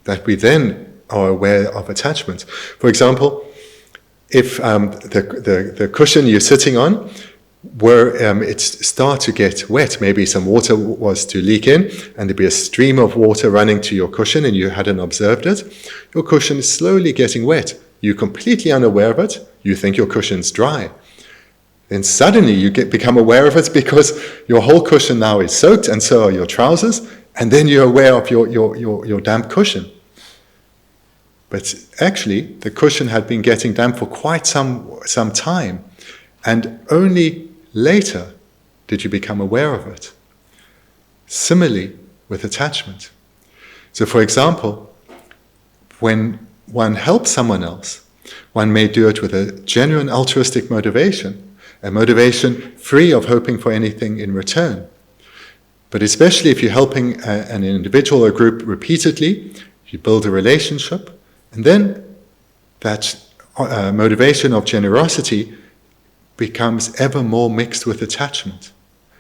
that we then are aware of attachment. For example, if the cushion you're sitting on it start to get wet, maybe some water was to leak in and there'd be a stream of water running to your cushion and you hadn't observed it, your cushion is slowly getting wet. You're completely unaware of it. You think your cushion's dry. Then suddenly you become aware of it because your whole cushion now is soaked and so are your trousers, and then you're aware of your damp cushion. But actually, the cushion had been getting damp for quite some time, and only later did you become aware of it. Similarly with attachment. So for example, when one helps someone else, one may do it with a genuine altruistic motivation, a motivation free of hoping for anything in return. But especially if you're helping an individual or group repeatedly, you build a relationship, and then that motivation of generosity becomes ever more mixed with attachment,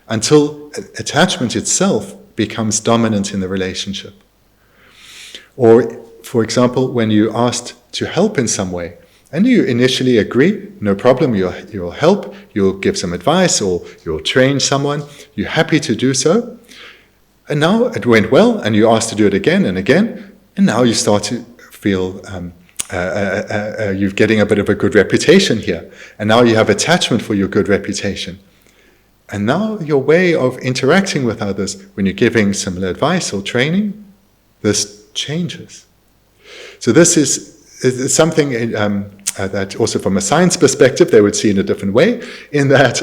until attachment itself becomes dominant in the relationship. Or, for example, when you're asked to help in some way, and you initially agree, no problem, you'll help, you'll give some advice, or you'll train someone, you're happy to do so, and now it went well, and you're asked to do it again and again, and now you start to feel you're getting a bit of a good reputation here. And now you have attachment for your good reputation. And now your way of interacting with others, when you're giving similar advice or training, this changes. So this is something that also from a science perspective they would see in a different way, in that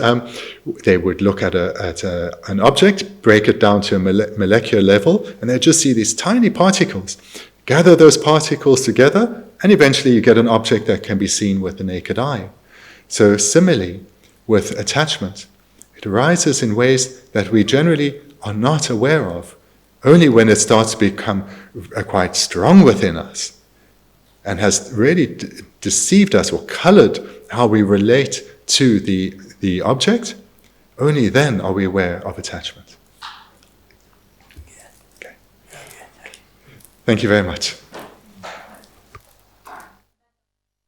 they would look at an object, break it down to a molecular level, and they just see these tiny particles. Gather those particles together, and eventually you get an object that can be seen with the naked eye. So similarly, with attachment, it arises in ways that we generally are not aware of, only when it starts to become quite strong within us and has really deceived us or colored how we relate to the object, only then are we aware of attachment. Thank you very much.